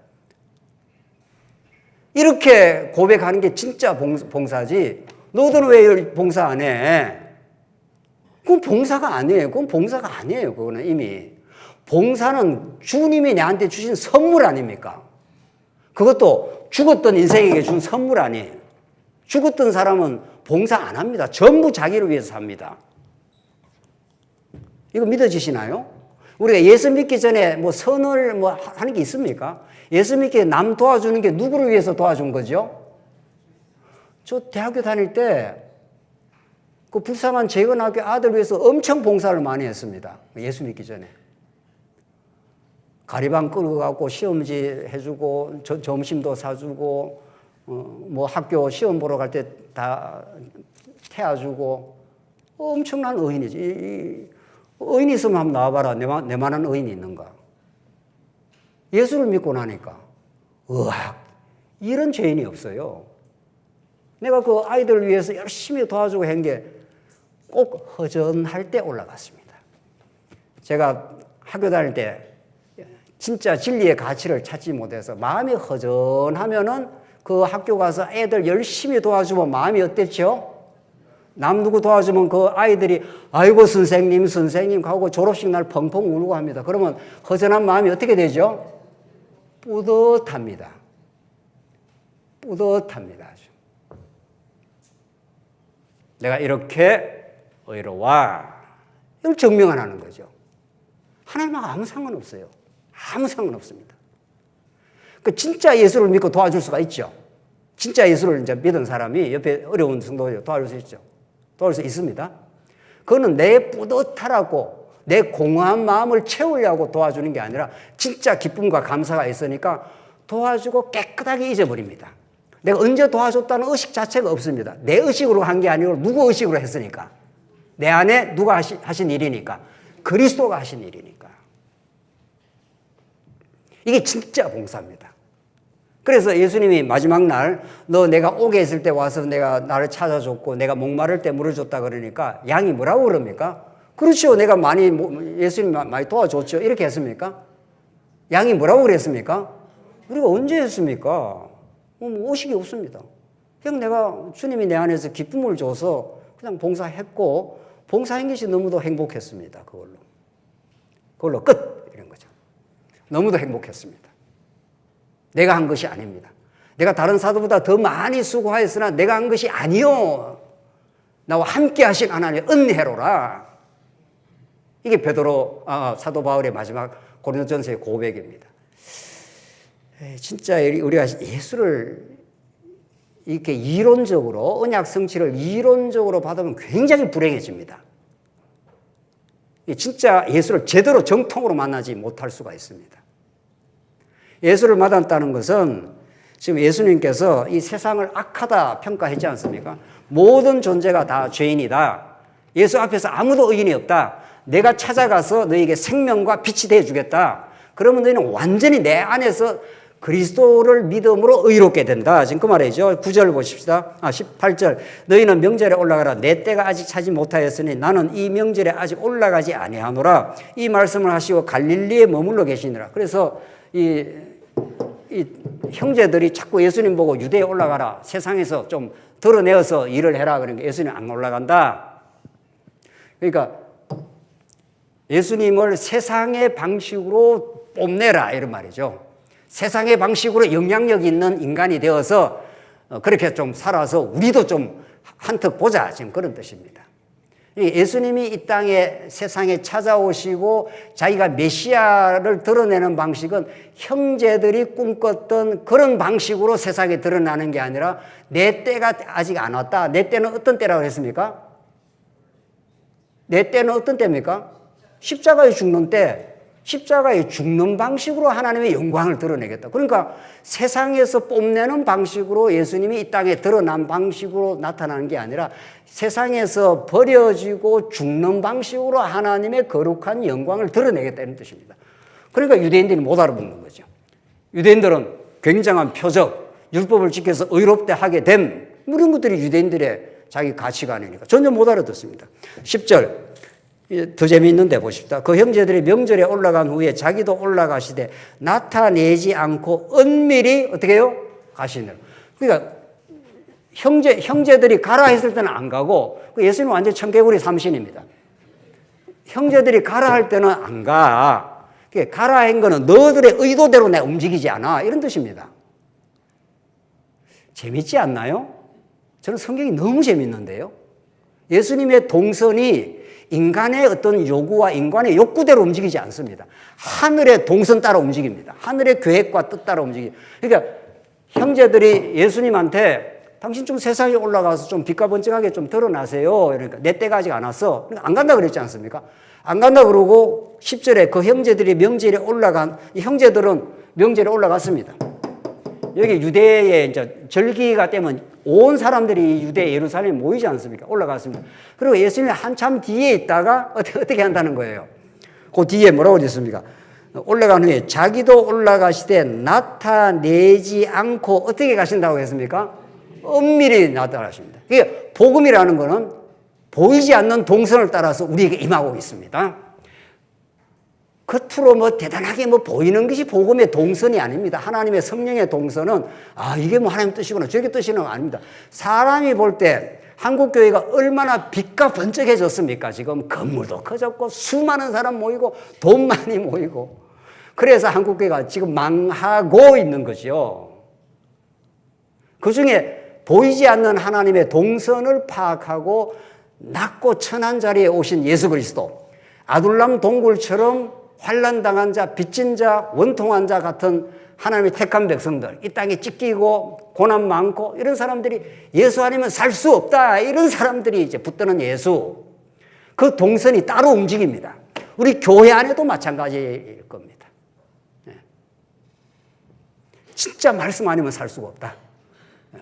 이렇게 고백하는 게 진짜 봉사지. 너희들은 왜 봉사 안 해? 그건 봉사가 아니에요. 그거는 이미. 봉사는 주님이 내한테 주신 선물 아닙니까? 그것도 죽었던 인생에게 준 선물 아니에요. 죽었던 사람은 봉사 안 합니다. 전부 자기를 위해서 삽니다. 이거 믿어지시나요? 우리가 예수 믿기 전에 선을 하는 게 있습니까? 예수 믿기 남 도와주는 게 누구를 위해서 도와준 거죠? 저 대학교 다닐 때 그 불쌍한 재건학교 아들 위해서 엄청 봉사를 많이 했습니다. 예수 믿기 전에. 가리방 끌고 가고 시험지 해주고 점심도 사주고 학교 시험 보러 갈 때 다 태워주고 엄청난 의인이지. 의인이 있으면 한번 나와봐라. 내만한 의인이 있는가. 예수를 믿고 나니까 으악 이런 죄인이 없어요. 내가 그 아이들을 위해서 열심히 도와주고 한 게 꼭 허전할 때 올라갔습니다. 제가 학교 다닐 때 진짜 진리의 가치를 찾지 못해서 마음이 허전하면은 그 학교 가서 애들 열심히 도와주면 마음이 어땠죠? 남 누구 도와주면 그 아이들이 아이고 선생님 하고 졸업식 날 펑펑 울고 합니다. 그러면 허전한 마음이 어떻게 되죠? 뿌듯합니다. 아주. 내가 이렇게 의로와 이걸 증명하는 거죠. 하나님하고 아무 상관없어요. 아무 상관없습니다. 그 진짜 예수를 믿고 도와줄 수가 있죠. 진짜 예수를 이제 믿은 사람이 옆에 어려운 성도를 도와줄 수 있죠. 도와줄 수 있습니다. 그거는 내 뿌듯하라고 내 공허한 마음을 채우려고 도와주는 게 아니라 진짜 기쁨과 감사가 있으니까 도와주고 깨끗하게 잊어버립니다. 내가 언제 도와줬다는 의식 자체가 없습니다. 내 의식으로 한 게 아니고 누구 의식으로 했으니까. 내 안에 누가 하신 일이니까. 그리스도가 하신 일이니까. 이게 진짜 봉사입니다. 그래서 예수님이 마지막 날 너 내가 오게 했을 때 와서 내가 나를 찾아줬고 내가 목마를 때 물을 줬다 그러니까 양이 뭐라고 그럽니까? 그렇죠. 내가 예수님 많이 도와줬죠. 이렇게 했습니까? 양이 뭐라고 그랬습니까? 우리가 언제 했습니까? 의식이 없습니다. 그냥 내가 주님이 내 안에서 기쁨을 줘서 그냥 봉사했고 봉사한 것이 너무도 행복했습니다. 그걸로 끝! 이런 거죠. 너무도 행복했습니다. 내가 한 것이 아닙니다. 내가 다른 사도보다 더 많이 수고하였으나 내가 한 것이 아니요. 나와 함께 하신 하나님의 은혜로라. 이게 사도 바울의 마지막 고린도전서의 고백입니다. 진짜 우리가 예수를 이렇게 이론적으로 언약 성취를 이론적으로 받으면 굉장히 불행해집니다. 진짜 예수를 제대로 정통으로 만나지 못할 수가 있습니다. 예수를 만났다는 것은 지금 예수님께서 이 세상을 악하다 평가했지 않습니까? 모든 존재가 다 죄인이다. 예수 앞에서 아무도 의인이 없다. 내가 찾아가서 너에게 생명과 빛이 되어주겠다. 그러면 너희는 완전히 내 안에서 그리스도를 믿음으로 의롭게 된다. 지금 그 말이죠. 9절 보십시다. 18절. 너희는 명절에 올라가라. 내 때가 아직 차지 못하였으니 나는 이 명절에 아직 올라가지 아니하노라. 이 말씀을 하시고 갈릴리에 머물러 계시니라. 그래서 이 형제들이 자꾸 예수님 보고 유대에 올라가라. 세상에서 좀 드러내어서 일을 해라. 그러니까 예수님 안 올라간다. 그러니까 예수님을 세상의 방식으로 뽐내라. 이런 말이죠. 세상의 방식으로 영향력 있는 인간이 되어서 그렇게 좀 살아서 우리도 좀 한턱 보자. 지금 그런 뜻입니다. 예수님이 이 땅에 세상에 찾아오시고 자기가 메시아를 드러내는 방식은 형제들이 꿈꿨던 그런 방식으로 세상에 드러나는 게 아니라 내 때가 아직 안 왔다. 내 때는 어떤 때라고 했습니까? 내 때는 어떤 때입니까? 십자가에 죽는 때. 십자가에 죽는 방식으로 하나님의 영광을 드러내겠다. 그러니까 세상에서 뽐내는 방식으로 예수님이 이 땅에 드러난 방식으로 나타나는 게 아니라 세상에서 버려지고 죽는 방식으로 하나님의 거룩한 영광을 드러내겠다는 뜻입니다. 그러니까 유대인들이 못 알아듣는 거죠. 유대인들은 굉장한 표적, 율법을 지켜서 의롭게 하게 됨, 이런 것들이 유대인들의 자기 가치관이니까 전혀 못 알아듣습니다. 10절. 더 재미있는데 보십시다. 그 형제들이 명절에 올라간 후에 자기도 올라가시되 나타내지 않고 은밀히 어떻게 해요? 가시느라. 그러니까 형제들이 가라 했을 때는 안 가고 예수님은 완전 청개구리 삼신입니다. 형제들이 가라 할 때는 안 가. 가라 한 거는 너들의 의도대로 내가 움직이지 않아. 이런 뜻입니다. 재밌지 않나요? 저는 성경이 너무 재밌는데요. 예수님의 동선이 인간의 어떤 요구와 인간의 욕구대로 움직이지 않습니다. 하늘의 동선 따라 움직입니다. 하늘의 계획과 뜻 따라 움직입니다. 그러니까 형제들이 예수님한테 당신 좀 세상에 올라가서 좀 빛과 번쩍하게 좀 드러나세요. 그러니까 내 때가 아직 안 왔어. 그러니까 안 간다 그랬지 않습니까? 안 간다 그러고 10절에 그 형제들이 명절에 올라간, 이 형제들은 명절에 올라갔습니다. 여기 유대에 이제 절기가 되면 온 사람들이 유대 예루살렘에 모이지 않습니까? 올라갔습니다. 그리고 예수님이 한참 뒤에 있다가 어떻게 한다는 거예요? 그 뒤에 뭐라고 되었습니까? 올라간 후에 자기도 올라가시되 나타내지 않고 어떻게 가신다고 했습니까? 은밀히 나타나십니다. 이게 복음이라는 거는 보이지 않는 동선을 따라서 우리에게 임하고 있습니다. 겉으로 뭐 대단하게 뭐 보이는 것이 복음의 동선이 아닙니다. 하나님의 성령의 동선은 이게 뭐 하나님 뜻이구나 저게 뜻이는 아닙니다. 사람이 볼 때 한국교회가 얼마나 빛과 번쩍해졌습니까? 지금 건물도 커졌고 수많은 사람 모이고 돈 많이 모이고 그래서 한국교회가 지금 망하고 있는 거죠. 그중에 보이지 않는 하나님의 동선을 파악하고 낮고 천한 자리에 오신 예수 그리스도 아둘람 동굴처럼 환난당한 자, 빚진 자, 원통한 자 같은 하나님의 택한 백성들, 이 땅에 찢기고 고난 많고 이런 사람들이 예수 아니면 살 수 없다. 이런 사람들이 이제 붙드는 예수. 그 동선이 따로 움직입니다. 우리 교회 안에도 마찬가지일 겁니다. 진짜 말씀 아니면 살 수가 없다.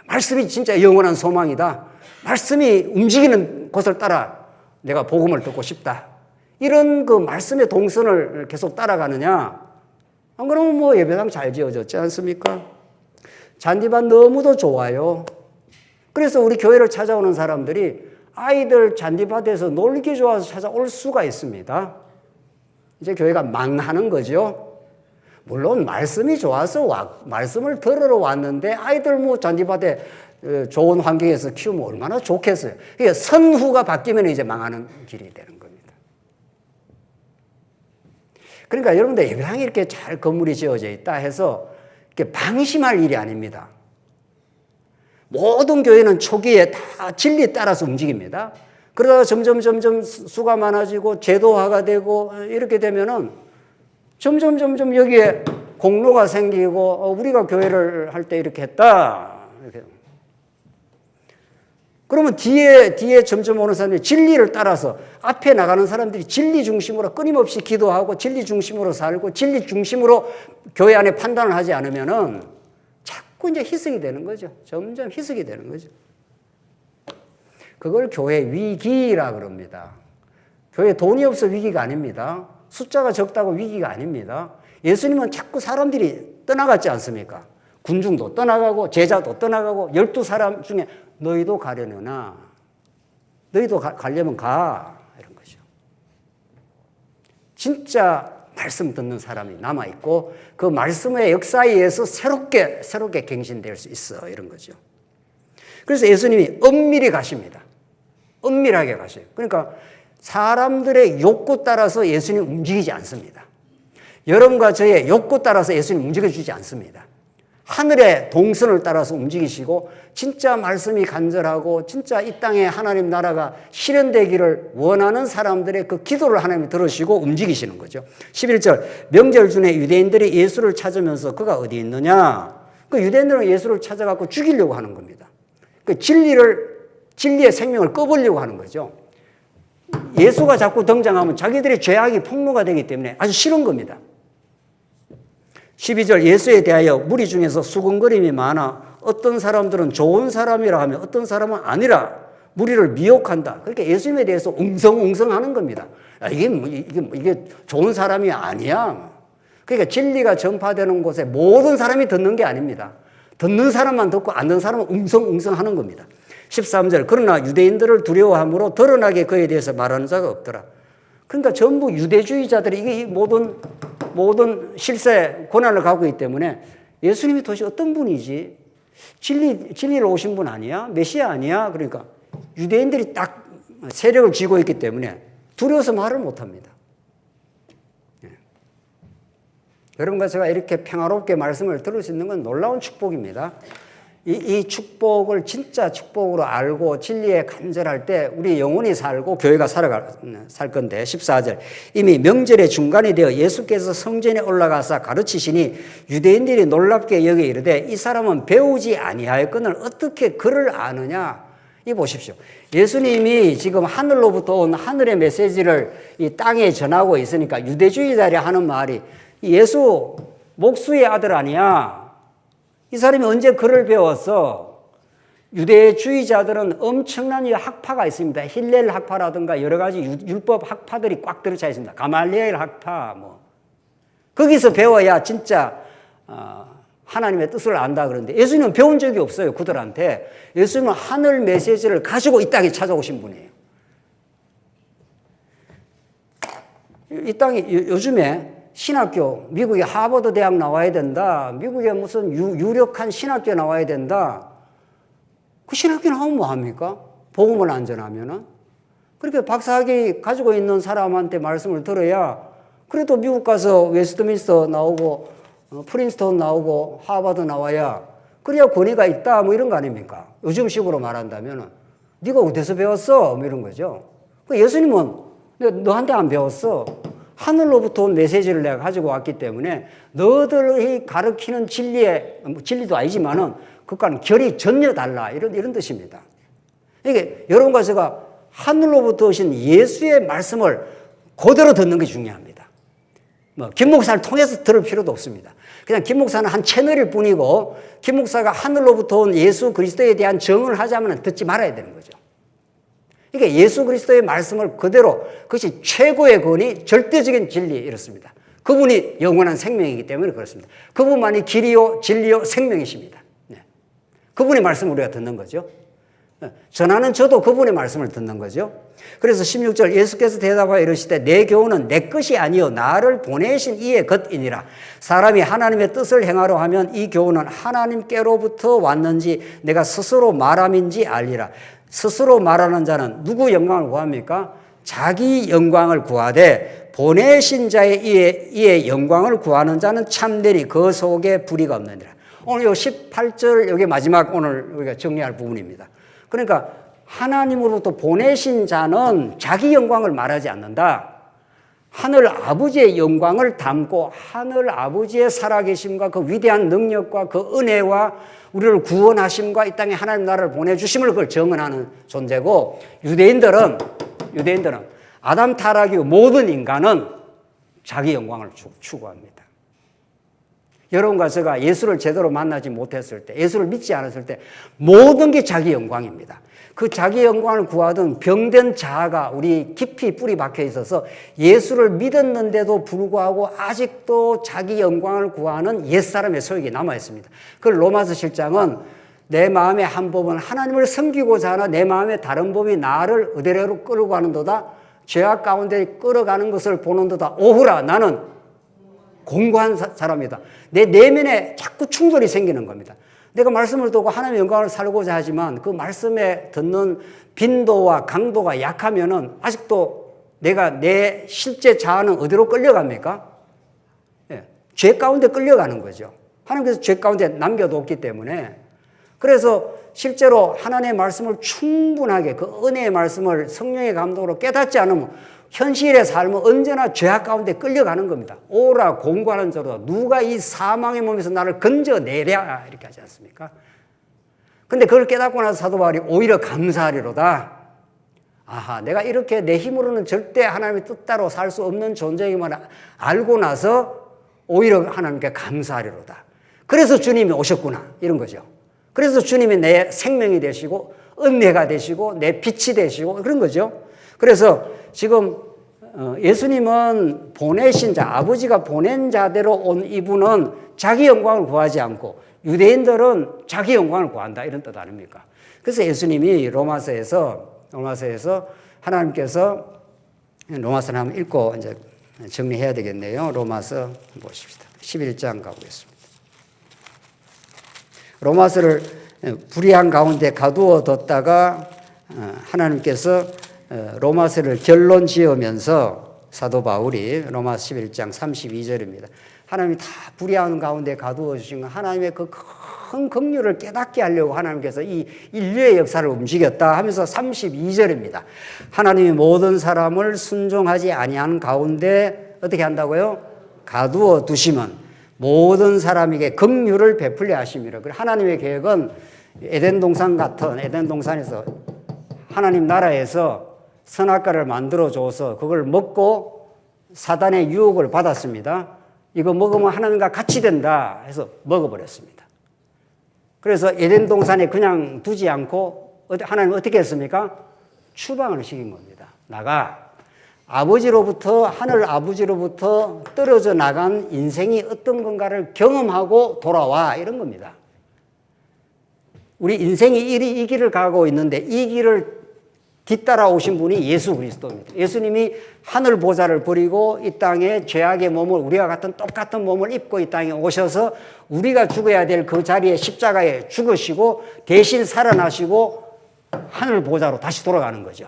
말씀이 진짜 영원한 소망이다. 말씀이 움직이는 곳을 따라 내가 복음을 듣고 싶다. 이런 그 말씀의 동선을 계속 따라가느냐? 안 그러면 뭐 예배당 잘 지어졌지 않습니까? 잔디밭 너무도 좋아요. 그래서 우리 교회를 찾아오는 사람들이 아이들 잔디밭에서 놀기 좋아서 찾아올 수가 있습니다. 이제 교회가 망하는 거죠. 물론 말씀이 좋아서 말씀을 들으러 왔는데 아이들 뭐 잔디밭에 좋은 환경에서 키우면 얼마나 좋겠어요. 그러니까 선후가 바뀌면 이제 망하는 길이 되는 겁니다. 그러니까 여러분들 예배당이 이렇게 잘 건물이 지어져 있다 해서 이렇게 방심할 일이 아닙니다. 모든 교회는 초기에 다 진리에 따라서 움직입니다. 그러다가 점점 수가 많아지고 제도화가 되고 이렇게 되면은 점점 여기에 공로가 생기고 우리가 교회를 할 때 이렇게 했다. 이렇게. 그러면 뒤에 점점 오는 사람들이 진리를 따라서 앞에 나가는 사람들이 진리 중심으로 끊임없이 기도하고 진리 중심으로 살고 진리 중심으로 교회 안에 판단을 하지 않으면은 자꾸 자꾸 이제 희석이 되는 거죠. 점점 희석이 되는 거죠. 그걸 교회 위기라 그럽니다. 교회 돈이 없어 위기가 아닙니다. 숫자가 적다고 위기가 아닙니다. 예수님은 자꾸 사람들이 떠나갔지 않습니까? 군중도 떠나가고 제자도 떠나가고 12사람 중에 너희도 가려느나 너희도 가려면 가 이런 거죠. 진짜 말씀 듣는 사람이 남아있고 그 말씀의 역사에 의해서 새롭게 갱신될 수 있어 이런 거죠. 그래서 예수님이 엄밀히 가십니다. 엄밀하게 가셔요. 그러니까 사람들의 욕구 따라서 예수님 움직이지 않습니다. 여러분과 저의 욕구 따라서 예수님 움직여주지 않습니다. 하늘의 동선을 따라서 움직이시고 진짜 말씀이 간절하고 진짜 이 땅에 하나님 나라가 실현되기를 원하는 사람들의 그 기도를 하나님이 들으시고 움직이시는 거죠. 11절 명절 중에 유대인들이 예수를 찾으면서 그가 어디 있느냐. 그 유대인들은 예수를 찾아갖고 죽이려고 하는 겁니다. 그 진리의 생명을 꺼버리려고 하는 거죠. 예수가 자꾸 등장하면 자기들의 죄악이 폭로가 되기 때문에 아주 싫은 겁니다. 12절 예수에 대하여 무리 중에서 수군거림이 많아 어떤 사람들은 좋은 사람이라 하면 어떤 사람은 아니라 무리를 미혹한다. 그렇게 예수님에 대해서 웅성웅성하는 겁니다. 이게 좋은 사람이 아니야. 그러니까 진리가 전파되는 곳에 모든 사람이 듣는 게 아닙니다. 듣는 사람만 듣고 안 듣는 사람은 웅성웅성하는 겁니다. 13절 그러나 유대인들을 두려워함으로 드러나게 그에 대해서 말하는 자가 없더라. 그러니까 전부 유대주의자들이 이게 모든 실세 고난을 갖고 있기 때문에 예수님이 도대체 어떤 분이지? 진리로 오신 분 아니야? 메시아 아니야? 그러니까 유대인들이 딱 세력을 쥐고 있기 때문에 두려워서 말을 못합니다. 여러분과 제가 이렇게 평화롭게 말씀을 들을 수 있는 건 놀라운 축복입니다. 이 축복을 진짜 축복으로 알고 진리에 간절할 때 우리 영혼이 살고 교회가 살 건데 14절 이미 명절의 중간이 되어 예수께서 성전에 올라가서 가르치시니 유대인들이 놀랍게 여겨 이르되 이 사람은 배우지 아니하였거늘 어떻게 그를 아느냐. 이 보십시오. 예수님이 지금 하늘로부터 온 하늘의 메시지를 이 땅에 전하고 있으니까 유대주의자들이 하는 말이 예수 목수의 아들 아니야. 이 사람이 언제 글을 배웠어? 유대주의자들은 엄청난 학파가 있습니다. 힐렐 학파라든가 여러 가지 율법 학파들이 꽉 들어차 있습니다. 가말리엘 학파 거기서 배워야 진짜 하나님의 뜻을 안다 그러는데 예수님은 배운 적이 없어요. 그들한테. 예수님은 하늘 메시지를 가지고 이 땅에 찾아오신 분이에요. 이 땅이 요즘에 신학교, 미국의 하버드 대학 나와야 된다. 미국의 무슨 유력한 신학교 나와야 된다. 그 신학교 나오면 뭐합니까? 복음을 안 전하면은. 그렇게 박사학위 가지고 있는 사람한테 말씀을 들어야 그래도 미국 가서 웨스트민스터 나오고 프린스턴 나오고 하버드 나와야 그래야 권위가 있다 뭐 이런 거 아닙니까? 요즘식으로 말한다면은 네가 어디서 배웠어? 뭐 이런 거죠. 예수님은 너한테 안 배웠어. 하늘로부터 온 메시지를 내가 가지고 왔기 때문에 너들이 가르치는 진리도 아니지만은 그것과는 결이 전혀 달라. 이런 뜻입니다. 이게 여러분과 제가 하늘로부터 오신 예수의 말씀을 그대로 듣는 게 중요합니다. 김 목사를 통해서 들을 필요도 없습니다. 그냥 김 목사는 한 채널일 뿐이고 김 목사가 하늘로부터 온 예수 그리스도에 대한 정을 하자면 듣지 말아야 되는 거죠. 그러니까 예수 그리스도의 말씀을 그대로 그것이 최고의 권위, 절대적인 진리 이렇습니다. 그분이 영원한 생명이기 때문에 그렇습니다. 그분만이 길이요 진리요 생명이십니다. 네. 그분의 말씀을 우리가 듣는 거죠. 전하는 저도 그분의 말씀을 듣는 거죠. 그래서 16절 예수께서 대답하여 이르시되 내 교훈은 내 것이 아니요 나를 보내신 이의 것이니라. 사람이 하나님의 뜻을 행하려 하면 이 교훈은 하나님께로부터 왔는지 내가 스스로 말함인지 알리라. 스스로 말하는 자는 누구 영광을 구합니까? 자기 영광을 구하되 보내신 자의 이의 영광을 구하는 자는 참되리 그 속에 불의가 없느니라. 오늘 요 18절 여기 마지막 오늘 우리가 정리할 부분입니다. 그러니까 하나님으로부터 보내신 자는 자기 영광을 말하지 않는다. 하늘 아버지의 영광을 담고 하늘 아버지의 살아계심과 그 위대한 능력과 그 은혜와 우리를 구원하심과 이 땅에 하나님 나라를 보내주심을 그걸 정언하는 존재고 유대인들은 아담 타락 이후 모든 인간은 자기 영광을 추구합니다. 여러분과 제가 예수를 제대로 만나지 못했을 때, 예수를 믿지 않았을 때 모든 게 자기 영광입니다. 그 자기 영광을 구하던 병든 자아가 우리 깊이 뿌리 박혀 있어서 예수를 믿었는데도 불구하고 아직도 자기 영광을 구하는 옛사람의 소욕이 남아 있습니다. 그 로마서 7장은 내 마음의 한 법은 하나님을 섬기고자 하나 내 마음의 다른 법이 나를 의대로 끌고 가는도다. 죄악 가운데 끌어가는 것을 보는도다. 오후라 나는 공고한 사람이다. 내 내면에 자꾸 충돌이 생기는 겁니다. 내가 말씀을 듣고 하나님의 영광을 살고자 하지만 그 말씀에 듣는 빈도와 강도가 약하면은 아직도 내가 내 실제 자아는 어디로 끌려갑니까? 예, 죄 가운데 끌려가는 거죠. 하나님께서 죄 가운데 남겨뒀기 때문에. 그래서 실제로 하나님의 말씀을 충분하게 그 은혜의 말씀을 성령의 감동으로 깨닫지 않으면 현실의 삶은 언제나 죄악 가운데 끌려가는 겁니다. 오라 공고하는 자로다. 누가 이 사망의 몸에서 나를 건져내랴 이렇게 하지 않습니까? 근데 그걸 깨닫고 나서 사도 바울이 오히려 감사하리로다. 아하, 내가 이렇게 내 힘으로는 절대 하나님의 뜻대로 살 수 없는 존재임을 알고 나서 오히려 하나님께 감사하리로다. 그래서 주님이 오셨구나 이런 거죠. 그래서 주님이 내 생명이 되시고 은혜가 되시고 내 빛이 되시고 그런 거죠. 그래서 지금 예수님은 보내신 자, 아버지가 보낸 자대로 온 이분은 자기 영광을 구하지 않고 유대인들은 자기 영광을 구한다 이런 뜻 아닙니까? 그래서 예수님이 로마서에서 하나님께서 로마서를 한번 읽고 이제 정리해야 되겠네요. 로마서 보십시다. 11장 가보겠습니다. 로마서를 불의한 가운데 가두어 뒀다가 하나님께서 로마서를 결론 지으면서 사도 바울이 로마서 11장 32절입니다. 하나님이 다 불의한 가운데 가두어 주신 건 하나님의 그 큰 긍휼을 깨닫게 하려고 하나님께서 이 인류의 역사를 움직였다 하면서 32절입니다. 하나님이 모든 사람을 순종하지 아니한 가운데 어떻게 한다고요? 가두어 두시면 모든 사람에게 긍휼을 베풀려 하심이라. 하나님의 계획은 에덴 동산 같은 에덴 동산에서 하나님 나라에서 선악과를 만들어줘서 그걸 먹고 사단의 유혹을 받았습니다. 이거 먹으면 하나님과 같이 된다 해서 먹어버렸습니다. 그래서 에덴 동산에 그냥 두지 않고 하나님은 어떻게 했습니까? 추방을 시킨 겁니다. 나가. 아버지로부터 하늘 아버지로부터 떨어져 나간 인생이 어떤 건가를 경험하고 돌아와 이런 겁니다. 우리 인생이 이 길을 가고 있는데 이 길을 뒤따라오신 분이 예수 그리스도입니다. 예수님이 하늘 보좌를 버리고 이 땅에 죄악의 몸을 우리와 같은 똑같은 몸을 입고 이 땅에 오셔서 우리가 죽어야 될 그 자리에 십자가에 죽으시고 대신 살아나시고 하늘 보좌로 다시 돌아가는 거죠.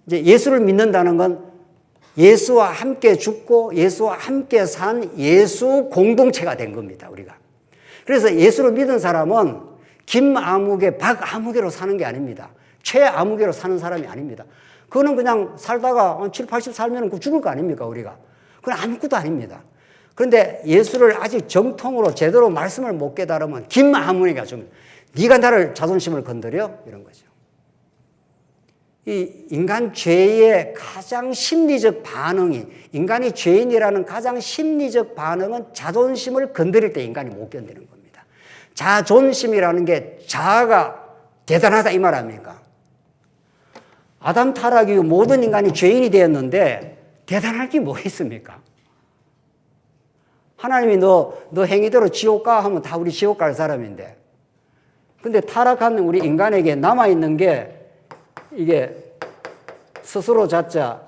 이제 예수를 믿는다는 건 예수와 함께 죽고 예수와 함께 산 예수 공동체가 된 겁니다. 우리가. 그래서 예수를 믿은 사람은 김아무개, 박아무개로 사는 게 아닙니다. 최아무개로 사는 사람이 아닙니다. 그거는 그냥 살다가 7, 80 살면 죽을 거 아닙니까, 우리가? 그건 아무것도 아닙니다. 그런데 예수를 아직 정통으로 제대로 말씀을 못 깨달으면 김아무개가 좀 네가 나를 자존심을 건드려? 이런 거죠. 이 인간 죄의 가장 심리적 반응이 인간이 죄인이라는 가장 심리적 반응은 자존심을 건드릴 때 인간이 못 견디는 겁니다. 자존심이라는 게 자아가 대단하다 이 말 아닙니까? 아담 타락 이후 모든 인간이 죄인이 되었는데 대단할 게 뭐 있습니까? 하나님이 너 행위대로 지옥 가 하면 다 우리 지옥 갈 사람인데 근데 타락한 우리 인간에게 남아있는 게 이게 스스로 자자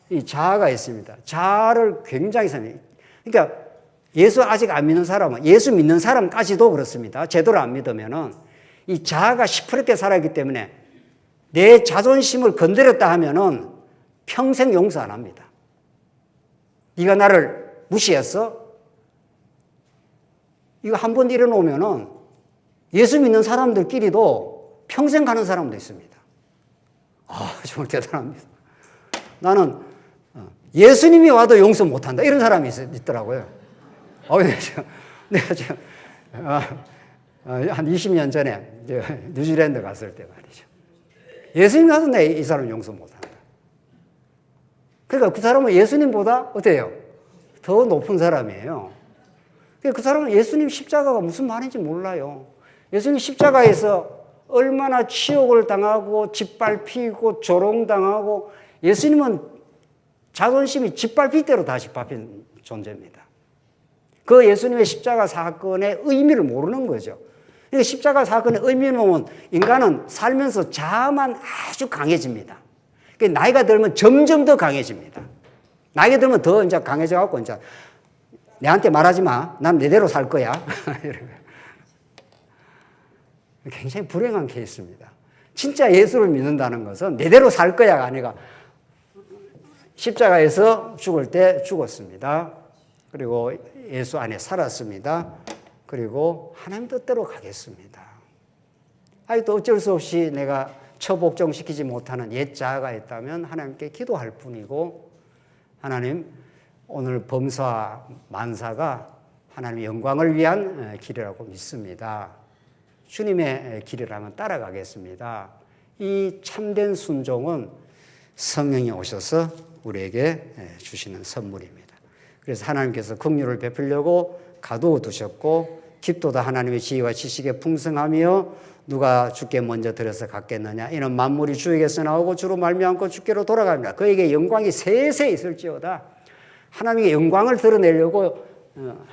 이 자아가 있습니다. 자아를 굉장히 생각해요. 그러니까 예수 아직 안 믿는 사람은 예수 믿는 사람까지도 그렇습니다. 제대로 안 믿으면은 이 자아가 시퍼렇게 살아있기 때문에 내 자존심을 건드렸다 하면은 평생 용서 안 합니다. 네가 나를 무시했어? 이거 한 번 일어놓으면은 예수 믿는 사람들끼리도 평생 가는 사람도 있습니다. 아, 정말 대단합니다. 나는 예수님이 와도 용서 못한다. 이런 사람이 있더라고요. 내가 지금 한 20년 전에 뉴질랜드 갔을 때 말이죠. 예수님 가서 이 사람 용서 못한다. 그러니까 그 사람은 예수님보다 어때요? 더 높은 사람이에요. 그 사람은 예수님 십자가가 무슨 말인지 몰라요. 예수님 십자가에서 얼마나 치욕을 당하고 짓밟히고 조롱당하고 예수님은 자존심이 짓밟힐 다 짓밟힌 존재입니다. 그 예수님의 십자가 사건의 의미를 모르는 거죠. 그러니까 십자가 사건의 의미를 보면 인간은 살면서 자아만 아주 강해집니다. 그러니까 나이가 들면 점점 더 강해집니다. 나이가 들면 더 이제 강해져갖고 이제 내한테 말하지 마. 난 내대로 살 거야. 굉장히 불행한 케이스입니다. 진짜 예수를 믿는다는 것은 내대로 살 거야가 아니라 십자가에서 죽을 때 죽었습니다. 그리고 예수 안에 살았습니다. 그리고 하나님 뜻대로 가겠습니다. 또 어쩔 수 없이 내가 처복종시키지 못하는 옛 자아가 있다면 하나님께 기도할 뿐이고 하나님 오늘 범사와 만사가 하나님의 영광을 위한 길이라고 믿습니다. 주님의 길이라면 따라가겠습니다. 이 참된 순종은 성령이 오셔서 우리에게 주시는 선물입니다. 그래서 하나님께서 긍휼을 베풀려고 가두어 두셨고 깊도다 하나님의 지혜와 지식에 풍성하며 누가 주께 먼저 들어서 갔겠느냐 이는 만물이 주에게서 나오고 주로 말미암고 주께로 돌아갑니다. 그에게 영광이 세세 있을지어다. 하나님의 영광을 드러내려고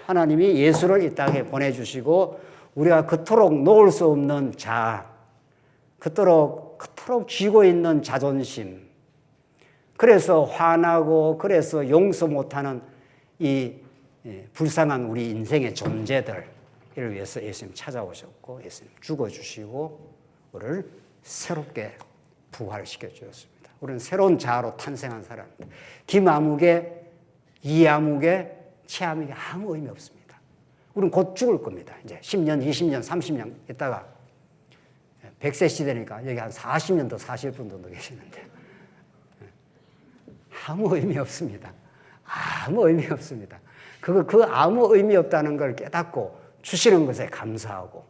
하나님이 예수를 이 땅에 보내주시고 우리가 그토록 놓을 수 없는 자아, 그토록 쥐고 있는 자존심, 그래서 화나고 그래서 용서 못하는 이 불쌍한 우리 인생의 존재들을 위해서 예수님 찾아오셨고 예수님 죽어주시고 우리를 새롭게 부활시켜 주셨습니다. 우리는 새로운 자아로 탄생한 사람입니다. 김아무개, 이아무개, 치아무개 아무 의미 없습니다. 우리는 곧 죽을 겁니다. 이제 10년, 20년, 30년 있다가 100세 시대니까 여기 한 40년 더 사실 분도 계시는데 아무 의미 없습니다. 아무 의미 없습니다. 그 아무 의미 없다는 걸 깨닫고 주시는 것에 감사하고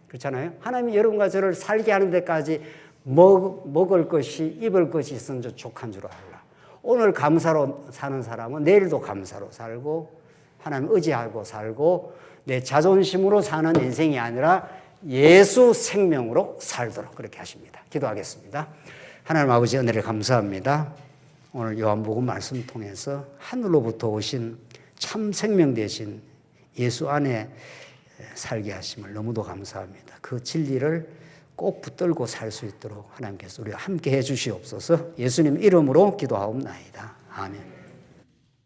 그렇잖아요. 하나님이 여러분과 저를 살게 하는 데까지 먹을 것이 입을 것이 있은 줄 족한 줄 알라. 오늘 감사로 사는 사람은 내일도 감사로 살고 하나님 의지하고 살고 내 자존심으로 사는 인생이 아니라 예수 생명으로 살도록 그렇게 하십니다. 기도하겠습니다. 하나님 아버지 은혜를 감사합니다. 오늘 요한복음 말씀 통해서 하늘로부터 오신 참 생명 되신 예수 안에 살게 하심을 너무도 감사합니다. 그 진리를 꼭 붙들고 살 수 있도록 하나님께서 우리와 함께 해 주시옵소서. 예수님 이름으로 기도하옵나이다. 아멘.